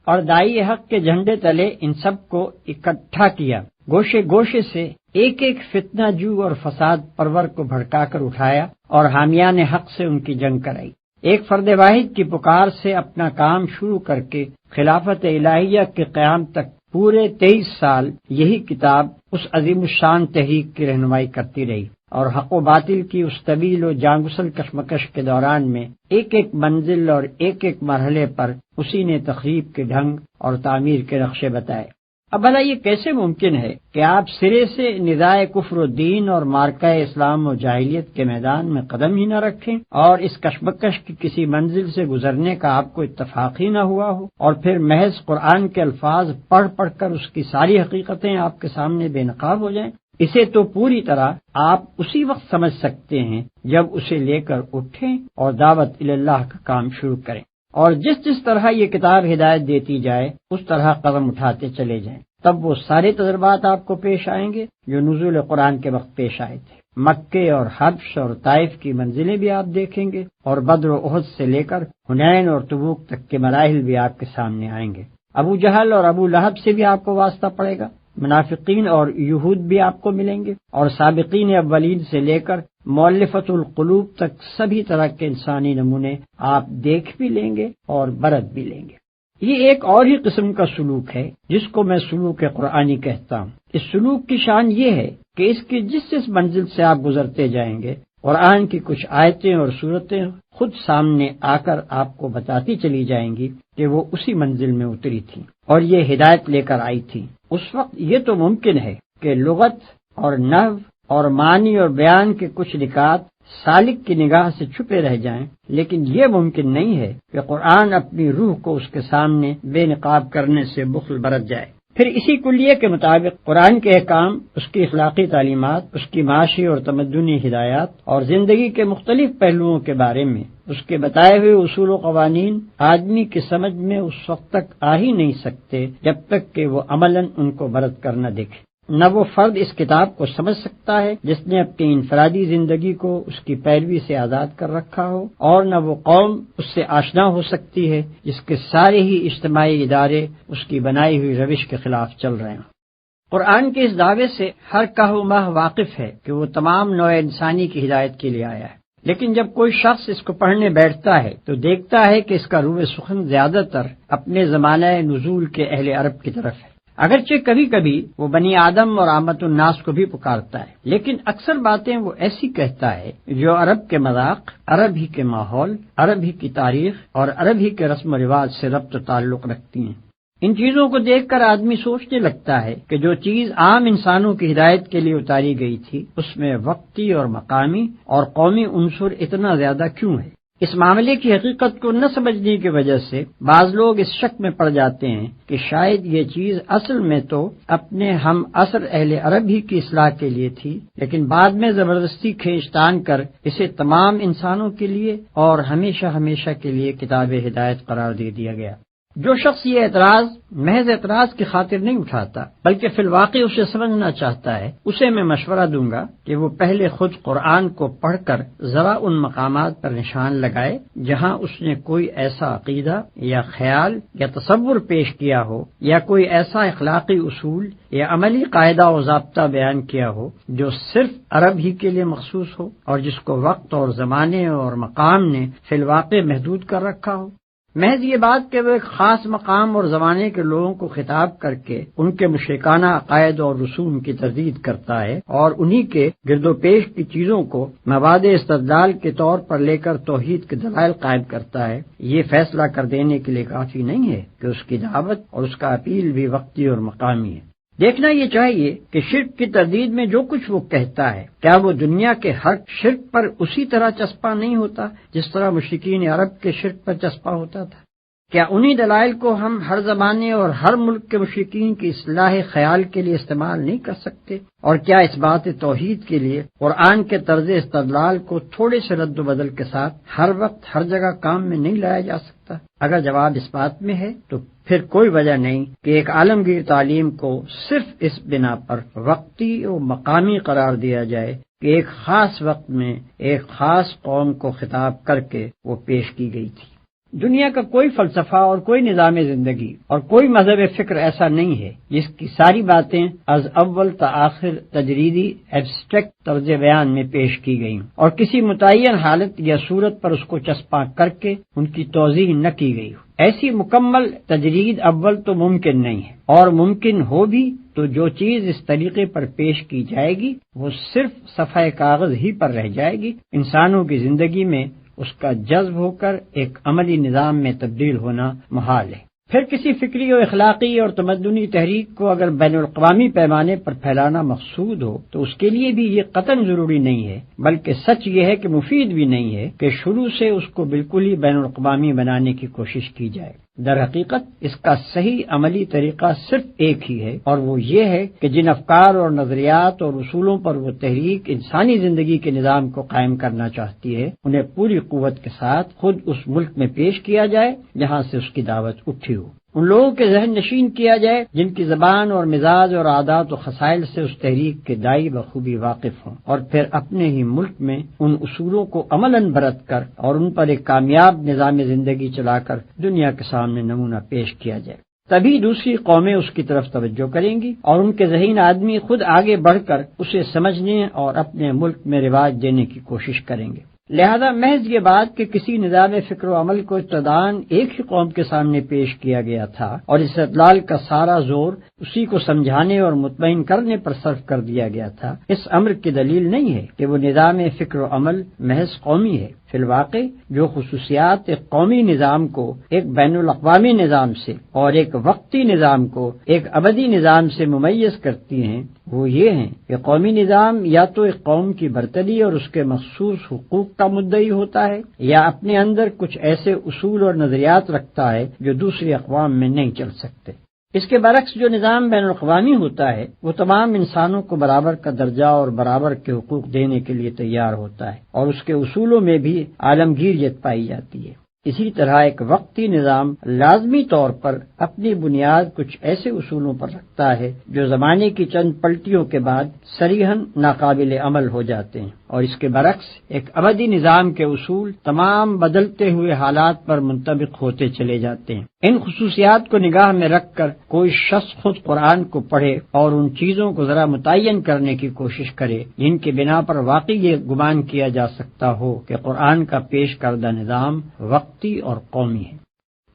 اور دائی حق کے جھنڈے تلے ان سب کو اکٹھا کیا۔ گوشے گوشے سے ایک ایک فتنہ جو اور فساد پرور کو بھڑکا کر اٹھایا اور حامیان حق سے ان کی جنگ کرائی۔ ایک فرد واحد کی پکار سے اپنا کام شروع کر کے خلافت الہیہ کے قیام تک پورے 23 سال یہی کتاب اس عظیم الشان تحریک کی رہنمائی کرتی رہی، اور حق و باطل کی اس طویل و جانگسل کشمکش کے دوران میں ایک ایک منزل اور ایک ایک مرحلے پر اسی نے تخریب کے ڈھنگ اور تعمیر کے نقشے بتائے۔ اب بھلا یہ کیسے ممکن ہے کہ آپ سرے سے ندائے کفر و دین اور مارکہ اسلام و جاہلیت کے میدان میں قدم ہی نہ رکھیں، اور اس کشمکش کی کسی منزل سے گزرنے کا آپ کو اتفاق ہی نہ ہوا ہو، اور پھر محض قرآن کے الفاظ پڑھ پڑھ کر اس کی ساری حقیقتیں آپ کے سامنے بے نقاب ہو جائیں؟ اسے تو پوری طرح آپ اسی وقت سمجھ سکتے ہیں جب اسے لے کر اٹھیں اور دعوت اللہ کا کام شروع کریں، اور جس جس طرح یہ کتاب ہدایت دیتی جائے اس طرح قدم اٹھاتے چلے جائیں۔ تب وہ سارے تجربات آپ کو پیش آئیں گے جو نزول قرآن کے وقت پیش آئے تھے۔ مکے اور حبش اور طائف کی منزلیں بھی آپ دیکھیں گے، اور بدر و احد سے لے کر حنین اور تبوک تک کے مراحل بھی آپ کے سامنے آئیں گے۔ ابو جہل اور ابو لہب سے بھی آپ کو واسطہ پڑے گا، منافقین اور یہود بھی آپ کو ملیں گے، اور سابقین اولین سے لے کر مؤلفۃ القلوب تک سبھی طرح کے انسانی نمونے آپ دیکھ بھی لیں گے اور برت بھی لیں گے۔ یہ ایک اور ہی قسم کا سلوک ہے جس کو میں سلوک قرآنی کہتا ہوں۔ اس سلوک کی شان یہ ہے کہ اس کی جس جس منزل سے آپ گزرتے جائیں گے، قرآن کی کچھ آیتیں اور صورتیں خود سامنے آ کر آپ کو بتاتی چلی جائیں گی کہ وہ اسی منزل میں اتری تھی اور یہ ہدایت لے کر آئی تھی۔ اس وقت یہ تو ممکن ہے کہ لغت اور نحو اور معنی اور بیان کے کچھ نکات سالک کی نگاہ سے چھپے رہ جائیں، لیکن یہ ممکن نہیں ہے کہ قرآن اپنی روح کو اس کے سامنے بے نقاب کرنے سے بخل برت جائے۔ پھر اسی کلیے کے مطابق قرآن کے احکام، اس کی اخلاقی تعلیمات، اس کی معاشی اور تمدنی ہدایات اور زندگی کے مختلف پہلوؤں کے بارے میں اس کے بتائے ہوئے اصول و قوانین آدمی کی سمجھ میں اس وقت تک آ ہی نہیں سکتے جب تک کہ وہ عملاً ان کو برت کر نہ دیکھے۔ نہ وہ فرد اس کتاب کو سمجھ سکتا ہے جس نے اپنی انفرادی زندگی کو اس کی پیروی سے آزاد کر رکھا ہو، اور نہ وہ قوم اس سے آشنا ہو سکتی ہے جس کے سارے ہی اجتماعی ادارے اس کی بنائی ہوئی روش کے خلاف چل رہے ہیں۔ قرآن کے اس دعوے سے ہر کہو مہ واقف ہے کہ وہ تمام نوع انسانی کی ہدایت کے لیے آیا ہے، لیکن جب کوئی شخص اس کو پڑھنے بیٹھتا ہے تو دیکھتا ہے کہ اس کا روح سخن زیادہ تر اپنے زمانہ نزول کے اہل عرب کی طرف ہے۔ اگرچہ کبھی کبھی وہ بنی آدم اور عامت الناس کو بھی پکارتا ہے، لیکن اکثر باتیں وہ ایسی کہتا ہے جو عرب کے مذاق، عرب ہی کے ماحول، عرب ہی کی تاریخ اور عرب ہی کے رسم و رواج سے ربط و تعلق رکھتی ہیں۔ ان چیزوں کو دیکھ کر آدمی سوچنے لگتا ہے کہ جو چیز عام انسانوں کی ہدایت کے لیے اتاری گئی تھی اس میں وقتی اور مقامی اور قومی عنصر اتنا زیادہ کیوں ہے؟ اس معاملے کی حقیقت کو نہ سمجھنے کی وجہ سے بعض لوگ اس شک میں پڑ جاتے ہیں کہ شاید یہ چیز اصل میں تو اپنے ہم عصر اہل عرب ہی کی اصلاح کے لیے تھی، لیکن بعد میں زبردستی کھینچ تان کر اسے تمام انسانوں کے لیے اور ہمیشہ ہمیشہ کے لیے کتاب ہدایت قرار دے دیا گیا۔ جو شخص یہ اعتراض محض اعتراض کی خاطر نہیں اٹھاتا بلکہ فی الواقع اسے سمجھنا چاہتا ہے، اسے میں مشورہ دوں گا کہ وہ پہلے خود قرآن کو پڑھ کر ذرا ان مقامات پر نشان لگائے جہاں اس نے کوئی ایسا عقیدہ یا خیال یا تصور پیش کیا ہو یا کوئی ایسا اخلاقی اصول یا عملی قاعدہ و ضابطہ بیان کیا ہو جو صرف عرب ہی کے لیے مخصوص ہو اور جس کو وقت اور زمانے اور مقام نے فی الواقع محدود کر رکھا ہو۔ محض یہ بات کہ وہ ایک خاص مقام اور زمانے کے لوگوں کو خطاب کر کے ان کے مشرکانہ عقائد اور رسوم کی تردید کرتا ہے اور انہی کے گرد و پیش کی چیزوں کو مواد استدلال کے طور پر لے کر توحید کے دلائل قائم کرتا ہے، یہ فیصلہ کر دینے کے لیے کافی نہیں ہے کہ اس کی دعوت اور اس کا اپیل بھی وقتی اور مقامی ہے۔ دیکھنا یہ چاہیے کہ شرک کی تردید میں جو کچھ وہ کہتا ہے کیا وہ دنیا کے ہر شرک پر اسی طرح چسپاں نہیں ہوتا جس طرح مشرکین عرب کے شرک پر چسپاں ہوتا تھا؟ کیا انہی دلائل کو ہم ہر زمانے اور ہر ملک کے مشرکین کی اصلاح خیال کے لیے استعمال نہیں کر سکتے؟ اور کیا اس بات توحید کے لیے قرآن کے طرز استدلال کو تھوڑے سے رد و بدل کے ساتھ ہر وقت ہر جگہ کام میں نہیں لایا جا سکتا؟ اگر جواب اس بات میں ہے تو پھر کوئی وجہ نہیں کہ ایک عالمگیر تعلیم کو صرف اس بنا پر وقتی و مقامی قرار دیا جائے کہ ایک خاص وقت میں ایک خاص قوم کو خطاب کر کے وہ پیش کی گئی تھی۔ دنیا کا کوئی فلسفہ اور کوئی نظام زندگی اور کوئی مذہب فکر ایسا نہیں ہے جس کی ساری باتیں از اول تا آخر تجریدی ایبسٹریکٹ طرز بیان میں پیش کی گئیں اور کسی متعین حالت یا صورت پر اس کو چسپاں کر کے ان کی توضیح نہ کی گئی ہو۔ ایسی مکمل تجرید اول تو ممکن نہیں ہے، اور ممکن ہو بھی تو جو چیز اس طریقے پر پیش کی جائے گی وہ صرف صفحہ کاغذ ہی پر رہ جائے گی، انسانوں کی زندگی میں اس کا جذب ہو کر ایک عملی نظام میں تبدیل ہونا محال ہے۔ پھر کسی فکری و اخلاقی اور تمدنی تحریک کو اگر بین الاقوامی پیمانے پر پھیلانا مقصود ہو تو اس کے لیے بھی یہ قطعاً ضروری نہیں ہے، بلکہ سچ یہ ہے کہ مفید بھی نہیں ہے کہ شروع سے اس کو بالکل ہی بین الاقوامی بنانے کی کوشش کی جائے۔ در حقیقت اس کا صحیح عملی طریقہ صرف ایک ہی ہے، اور وہ یہ ہے کہ جن افکار اور نظریات اور اصولوں پر وہ تحریک انسانی زندگی کے نظام کو قائم کرنا چاہتی ہے انہیں پوری قوت کے ساتھ خود اس ملک میں پیش کیا جائے جہاں سے اس کی دعوت اٹھی ہو، ان لوگوں کے ذہن نشین کیا جائے جن کی زبان اور مزاج اور عادات و خصائل سے اس تحریک کے داعی بخوبی واقف ہوں، اور پھر اپنے ہی ملک میں ان اصولوں کو عملاً برت کر اور ان پر ایک کامیاب نظام زندگی چلا کر دنیا کے سامنے نمونہ پیش کیا جائے۔ تبھی دوسری قومیں اس کی طرف توجہ کریں گی اور ان کے ذہین آدمی خود آگے بڑھ کر اسے سمجھنے اور اپنے ملک میں رواج دینے کی کوشش کریں گے۔ لہذا محض یہ بات کہ کسی نظام فکر و عمل کو ابتداً ایک ہی قوم کے سامنے پیش کیا گیا تھا اور استدلال کا سارا زور اسی کو سمجھانے اور مطمئن کرنے پر صرف کر دیا گیا تھا، اس امر کی دلیل نہیں ہے کہ وہ نظام فکر و عمل محض قومی ہے۔ فی الواقع جو خصوصیات ایک قومی نظام کو ایک بین الاقوامی نظام سے اور ایک وقتی نظام کو ایک ابدی نظام سے ممیز کرتی ہیں وہ یہ ہیں کہ قومی نظام یا تو ایک قوم کی برتری اور اس کے مخصوص حقوق کا مدعی ہوتا ہے یا اپنے اندر کچھ ایسے اصول اور نظریات رکھتا ہے جو دوسری اقوام میں نہیں چل سکتے۔ اس کے برعکس جو نظام بین الاقوامی ہوتا ہے وہ تمام انسانوں کو برابر کا درجہ اور برابر کے حقوق دینے کے لیے تیار ہوتا ہے اور اس کے اصولوں میں بھی عالمگیریت پائی جاتی ہے۔ اسی طرح ایک وقتی نظام لازمی طور پر اپنی بنیاد کچھ ایسے اصولوں پر رکھتا ہے جو زمانے کی چند پلٹیوں کے بعد صریحاً ناقابل عمل ہو جاتے ہیں، اور اس کے برعکس ایک ابدی نظام کے اصول تمام بدلتے ہوئے حالات پر منطبق ہوتے چلے جاتے ہیں۔ ان خصوصیات کو نگاہ میں رکھ کر کوئی شخص خود قرآن کو پڑھے اور ان چیزوں کو ذرا متعین کرنے کی کوشش کرے جن کے بنا پر واقعی یہ گمان کیا جا سکتا ہو کہ قرآن کا پیش کردہ نظام وقتی اور قومی ہے۔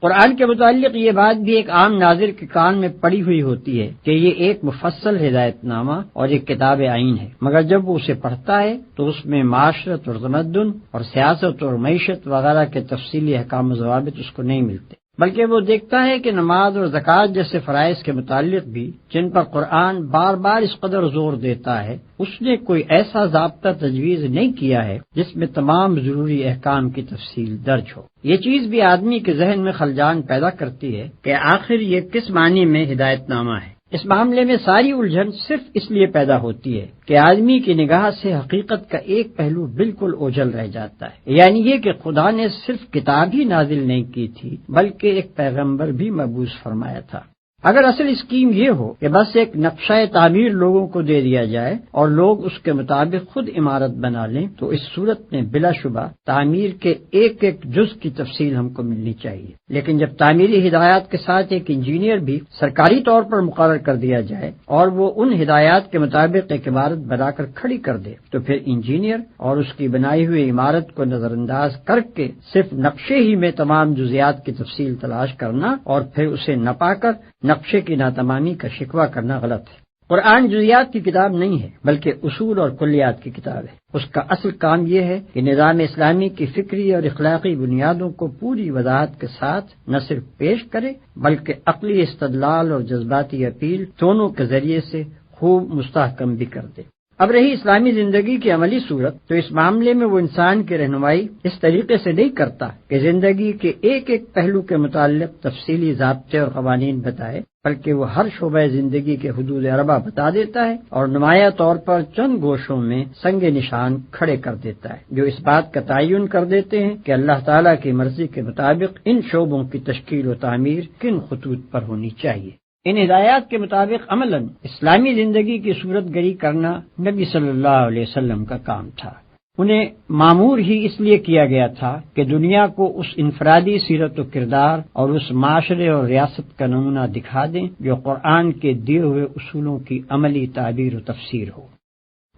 قرآن کے متعلق یہ بات بھی ایک عام ناظر کے کان میں پڑی ہوئی ہوتی ہے کہ یہ ایک مفصل ہدایت نامہ اور ایک کتاب آئین ہے، مگر جب وہ اسے پڑھتا ہے تو اس میں معاشرت اور تمدن اور سیاست اور معیشت وغیرہ کے تفصیلی احکام و ضوابط اس کو نہیں ملتے، بلکہ وہ دیکھتا ہے کہ نماز اور زکوٰۃ جیسے فرائض کے متعلق بھی جن پر قرآن بار بار اس قدر زور دیتا ہے اس نے کوئی ایسا ضابطہ تجویز نہیں کیا ہے جس میں تمام ضروری احکام کی تفصیل درج ہو۔ یہ چیز بھی آدمی کے ذہن میں خلجان پیدا کرتی ہے کہ آخر یہ کس معنی میں ہدایت نامہ ہے۔ اس معاملے میں ساری الجھن صرف اس لیے پیدا ہوتی ہے کہ آدمی کی نگاہ سے حقیقت کا ایک پہلو بالکل اوجھل رہ جاتا ہے، یعنی یہ کہ خدا نے صرف کتاب ہی نازل نہیں کی تھی بلکہ ایک پیغمبر بھی مبعوث فرمایا تھا۔ اگر اصل اسکیم یہ ہو کہ بس ایک نقشہ تعمیر لوگوں کو دے دیا جائے اور لوگ اس کے مطابق خود عمارت بنا لیں تو اس صورت میں بلا شبہ تعمیر کے ایک ایک جز کی تفصیل ہم کو ملنی چاہیے، لیکن جب تعمیری ہدایات کے ساتھ ایک انجینئر بھی سرکاری طور پر مقرر کر دیا جائے اور وہ ان ہدایات کے مطابق ایک عمارت بنا کر کھڑی کر دے تو پھر انجینئر اور اس کی بنائی ہوئی عمارت کو نظر انداز کر کے صرف نقشے ہی میں تمام جزیات کی تفصیل تلاش کرنا اور پھر اسے نہ پا کر نقشے کی ناتمامی کا شکوہ کرنا غلط ہے۔ قرآن جزیات کی کتاب نہیں ہے بلکہ اصول اور کلیات کی کتاب ہے۔ اس کا اصل کام یہ ہے کہ نظام اسلامی کی فکری اور اخلاقی بنیادوں کو پوری وضاحت کے ساتھ نہ صرف پیش کرے بلکہ عقلی استدلال اور جذباتی اپیل دونوں کے ذریعے سے خوب مستحکم بھی کر دے۔ اب رہی اسلامی زندگی کی عملی صورت، تو اس معاملے میں وہ انسان کی رہنمائی اس طریقے سے نہیں کرتا کہ زندگی کے ایک ایک پہلو کے متعلق تفصیلی ضابطے اور قوانین بتائے، بلکہ وہ ہر شعبہ زندگی کے حدود اربع بتا دیتا ہے اور نمایاں طور پر چند گوشوں میں سنگ نشان کھڑے کر دیتا ہے جو اس بات کا تعین کر دیتے ہیں کہ اللہ تعالیٰ کی مرضی کے مطابق ان شعبوں کی تشکیل و تعمیر کن خطوط پر ہونی چاہیے۔ ان ہدایات کے مطابق عملاً اسلامی زندگی کی صورت گری کرنا نبی صلی اللہ علیہ وسلم کا کام تھا۔ انہیں معمور ہی اس لیے کیا گیا تھا کہ دنیا کو اس انفرادی سیرت و کردار اور اس معاشرے اور ریاست کا نمونہ دکھا دیں جو قرآن کے دیے ہوئے اصولوں کی عملی تعبیر و تفسیر ہو۔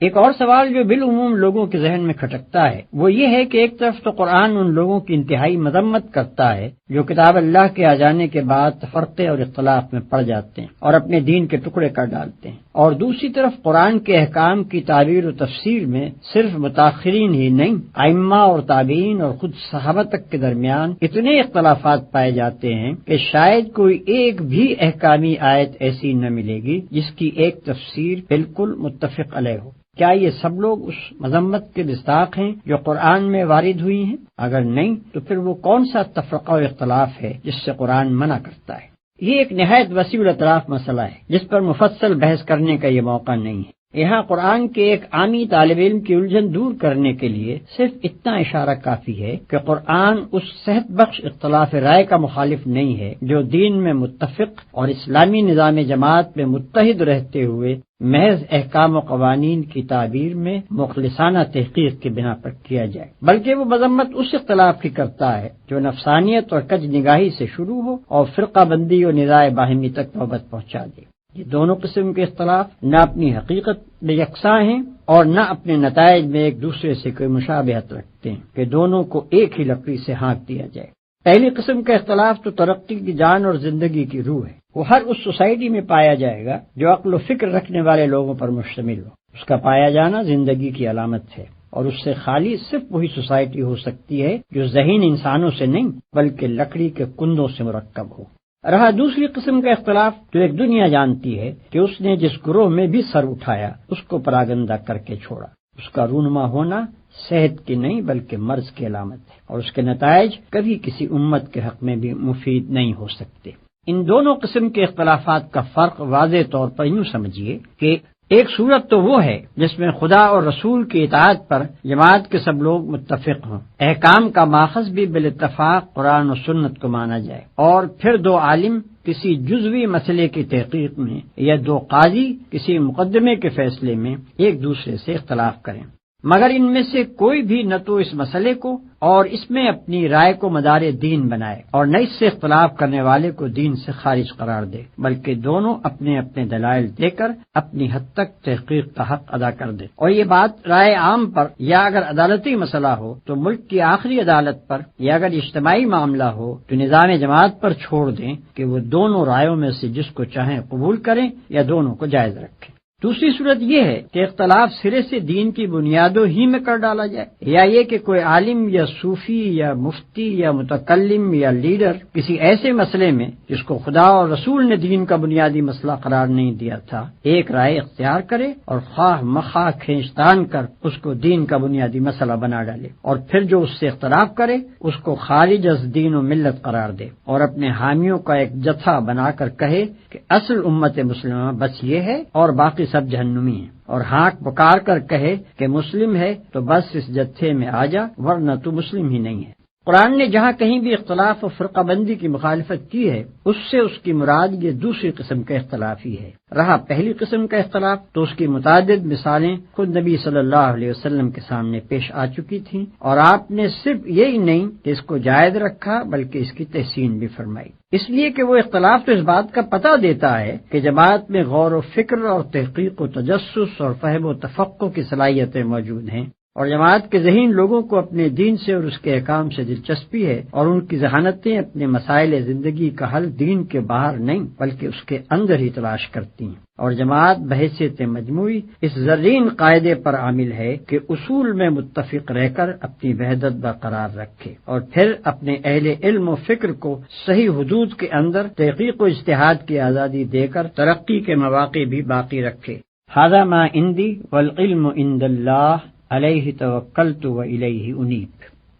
ایک اور سوال جو بالعموم لوگوں کے ذہن میں کھٹکتا ہے وہ یہ ہے کہ ایک طرف تو قرآن ان لوگوں کی انتہائی مذمت کرتا ہے جو کتاب اللہ کے آ جانے کے بعد تفرقے اور اختلاف میں پڑ جاتے ہیں اور اپنے دین کے ٹکڑے کر ڈالتے ہیں، اور دوسری طرف قرآن کے احکام کی تعبیر و تفسیر میں صرف متاخرین ہی نہیں، ائمہ اور تابعین اور خود صحابہ تک کے درمیان اتنے اختلافات پائے جاتے ہیں کہ شاید کوئی ایک بھی احکامی آیت ایسی نہ ملے گی جس کی ایک تفسیر بالکل متفق علیہ ہو۔ کیا یہ سب لوگ اس مذمت کے مصداق ہیں جو قرآن میں وارد ہوئی ہیں؟ اگر نہیں تو پھر وہ کون سا تفرقہ و اختلاف ہے جس سے قرآن منع کرتا ہے؟ یہ ایک نہایت وسیع الاطراف مسئلہ ہے جس پر مفصل بحث کرنے کا یہ موقع نہیں ہے۔ یہاں قرآن کے ایک عامی طالب علم کی الجھن دور کرنے کے لیے صرف اتنا اشارہ کافی ہے کہ قرآن اس صحت بخش اختلاف رائے کا مخالف نہیں ہے جو دین میں متفق اور اسلامی نظام جماعت میں متحد رہتے ہوئے محض احکام و قوانین کی تعبیر میں مخلصانہ تحقیق کی بنا پر کیا جائے، بلکہ وہ مذمت اس اختلاف کی کرتا ہے جو نفسانیت اور کج نگاہی سے شروع ہو اور فرقہ بندی اور نزاع باہمی تک نوبت پہنچا دے۔ یہ دونوں قسم کے اختلاف نہ اپنی حقیقت میں یکساں ہیں اور نہ اپنے نتائج میں ایک دوسرے سے کوئی مشابہت رکھتے ہیں کہ دونوں کو ایک ہی لکڑی سے ہانک دیا جائے۔ پہلی قسم کا اختلاف تو ترقی کی جان اور زندگی کی روح ہے، وہ ہر اس سوسائٹی میں پایا جائے گا جو عقل و فکر رکھنے والے لوگوں پر مشتمل ہو۔ اس کا پایا جانا زندگی کی علامت ہے اور اس سے خالی صرف وہی سوسائٹی ہو سکتی ہے جو ذہین انسانوں سے نہیں بلکہ لکڑی کے کندوں سے مرکب ہو۔ رہا دوسری قسم کا اختلاف جو ایک دنیا جانتی ہے کہ اس نے جس گروہ میں بھی سر اٹھایا اس کو پراگندہ کر کے چھوڑا، اس کا رونما ہونا صحت کی نہیں بلکہ مرض کی علامت ہے اور اس کے نتائج کبھی کسی امت کے حق میں بھی مفید نہیں ہو سکتے۔ ان دونوں قسم کے اختلافات کا فرق واضح طور پر یوں سمجھیے کہ ایک صورت تو وہ ہے جس میں خدا اور رسول کی اطاعت پر جماعت کے سب لوگ متفق ہوں، احکام کا ماخذ بھی بالاتفاق قرآن و سنت کو مانا جائے، اور پھر دو عالم کسی جزوی مسئلے کی تحقیق میں یا دو قاضی کسی مقدمے کے فیصلے میں ایک دوسرے سے اختلاف کریں، مگر ان میں سے کوئی بھی نہ تو اس مسئلے کو اور اس میں اپنی رائے کو مدار دین بنائے اور نہ اس سے اختلاف کرنے والے کو دین سے خارج قرار دے، بلکہ دونوں اپنے اپنے دلائل دے کر اپنی حد تک تحقیق کا حق ادا کر دے، اور یہ بات رائے عام پر یا اگر عدالتی مسئلہ ہو تو ملک کی آخری عدالت پر یا اگر اجتماعی معاملہ ہو تو نظام جماعت پر چھوڑ دیں کہ وہ دونوں رائےوں میں سے جس کو چاہیں قبول کریں یا دونوں کو جائز رکھیں۔ دوسری صورت یہ ہے کہ اختلاف سرے سے دین کی بنیادوں ہی میں کر ڈالا جائے، یا یہ کہ کوئی عالم یا صوفی یا مفتی یا متکلم یا لیڈر کسی ایسے مسئلے میں جس کو خدا اور رسول نے دین کا بنیادی مسئلہ قرار نہیں دیا تھا ایک رائے اختیار کرے اور خواہ مخواہ کھینچتان کر اس کو دین کا بنیادی مسئلہ بنا ڈالے، اور پھر جو اس سے اختلاف کرے اس کو خارج از دین و ملت قرار دے، اور اپنے حامیوں کا ایک جتھا بنا کر کہے کہ اصل امت مسلمہ بس یہ ہے اور باقی سب جہنمی ہیں، اور ہانک پکار کر کہے کہ مسلم ہے تو بس اس جتھے میں آ جا ورنہ تو مسلم ہی نہیں ہے۔ قرآن نے جہاں کہیں بھی اختلاف و فرقہ بندی کی مخالفت کی ہے اس سے اس کی مراد یہ دوسری قسم کا اختلاف ہی ہے۔ رہا پہلی قسم کا اختلاف تو اس کی متعدد مثالیں خود نبی صلی اللہ علیہ وسلم کے سامنے پیش آ چکی تھیں، اور آپ نے صرف یہی نہیں کہ اس کو جائز رکھا بلکہ اس کی تحسین بھی فرمائی، اس لیے کہ وہ اختلاف تو اس بات کا پتہ دیتا ہے کہ جماعت میں غور و فکر اور تحقیق و تجسس اور فہم و تفقہ کی صلاحیتیں موجود ہیں، اور جماعت کے ذہین لوگوں کو اپنے دین سے اور اس کے احکام سے دلچسپی ہے، اور ان کی ذہانتیں اپنے مسائل زندگی کا حل دین کے باہر نہیں بلکہ اس کے اندر ہی تلاش کرتی ہیں، اور جماعت بحیثیت مجموعی اس زرین قاعدے پر عامل ہے کہ اصول میں متفق رہ کر اپنی وحدت برقرار رکھے، اور پھر اپنے اہل علم و فکر کو صحیح حدود کے اندر تحقیق و اجتہاد کی آزادی دے کر ترقی کے مواقع بھی باقی رکھے۔ ھذا ما عندی والعلم عند اللہ علیہ توکلت و الیہ انیب۔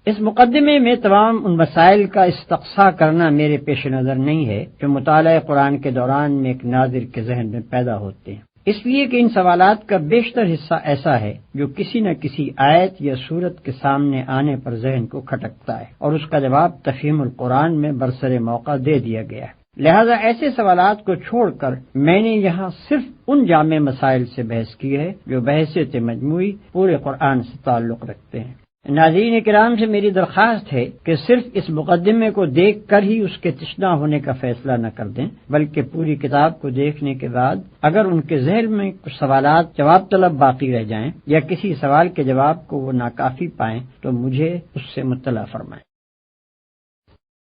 اس مقدمے میں تمام ان مسائل کا استقصاء کرنا میرے پیش نظر نہیں ہے جو مطالعہ قرآن کے دوران میں ایک ناظر کے ذہن میں پیدا ہوتے ہیں، اس لیے کہ ان سوالات کا بیشتر حصہ ایسا ہے جو کسی نہ کسی آیت یا سورت کے سامنے آنے پر ذہن کو کھٹکتا ہے، اور اس کا جواب تفہیم القرآن میں برسر موقع دے دیا گیا ہے۔ لہذا ایسے سوالات کو چھوڑ کر میں نے یہاں صرف ان جامع مسائل سے بحث کی ہے جو بحیثیت مجموعی پورے قرآن سے تعلق رکھتے ہیں۔ ناظرین کرام سے میری درخواست ہے کہ صرف اس مقدمے کو دیکھ کر ہی اس کے تشنا ہونے کا فیصلہ نہ کر دیں، بلکہ پوری کتاب کو دیکھنے کے بعد اگر ان کے ذہن میں کچھ سوالات جواب طلب باقی رہ جائیں یا کسی سوال کے جواب کو وہ ناکافی پائیں تو مجھے اس سے مطلع فرمائیں۔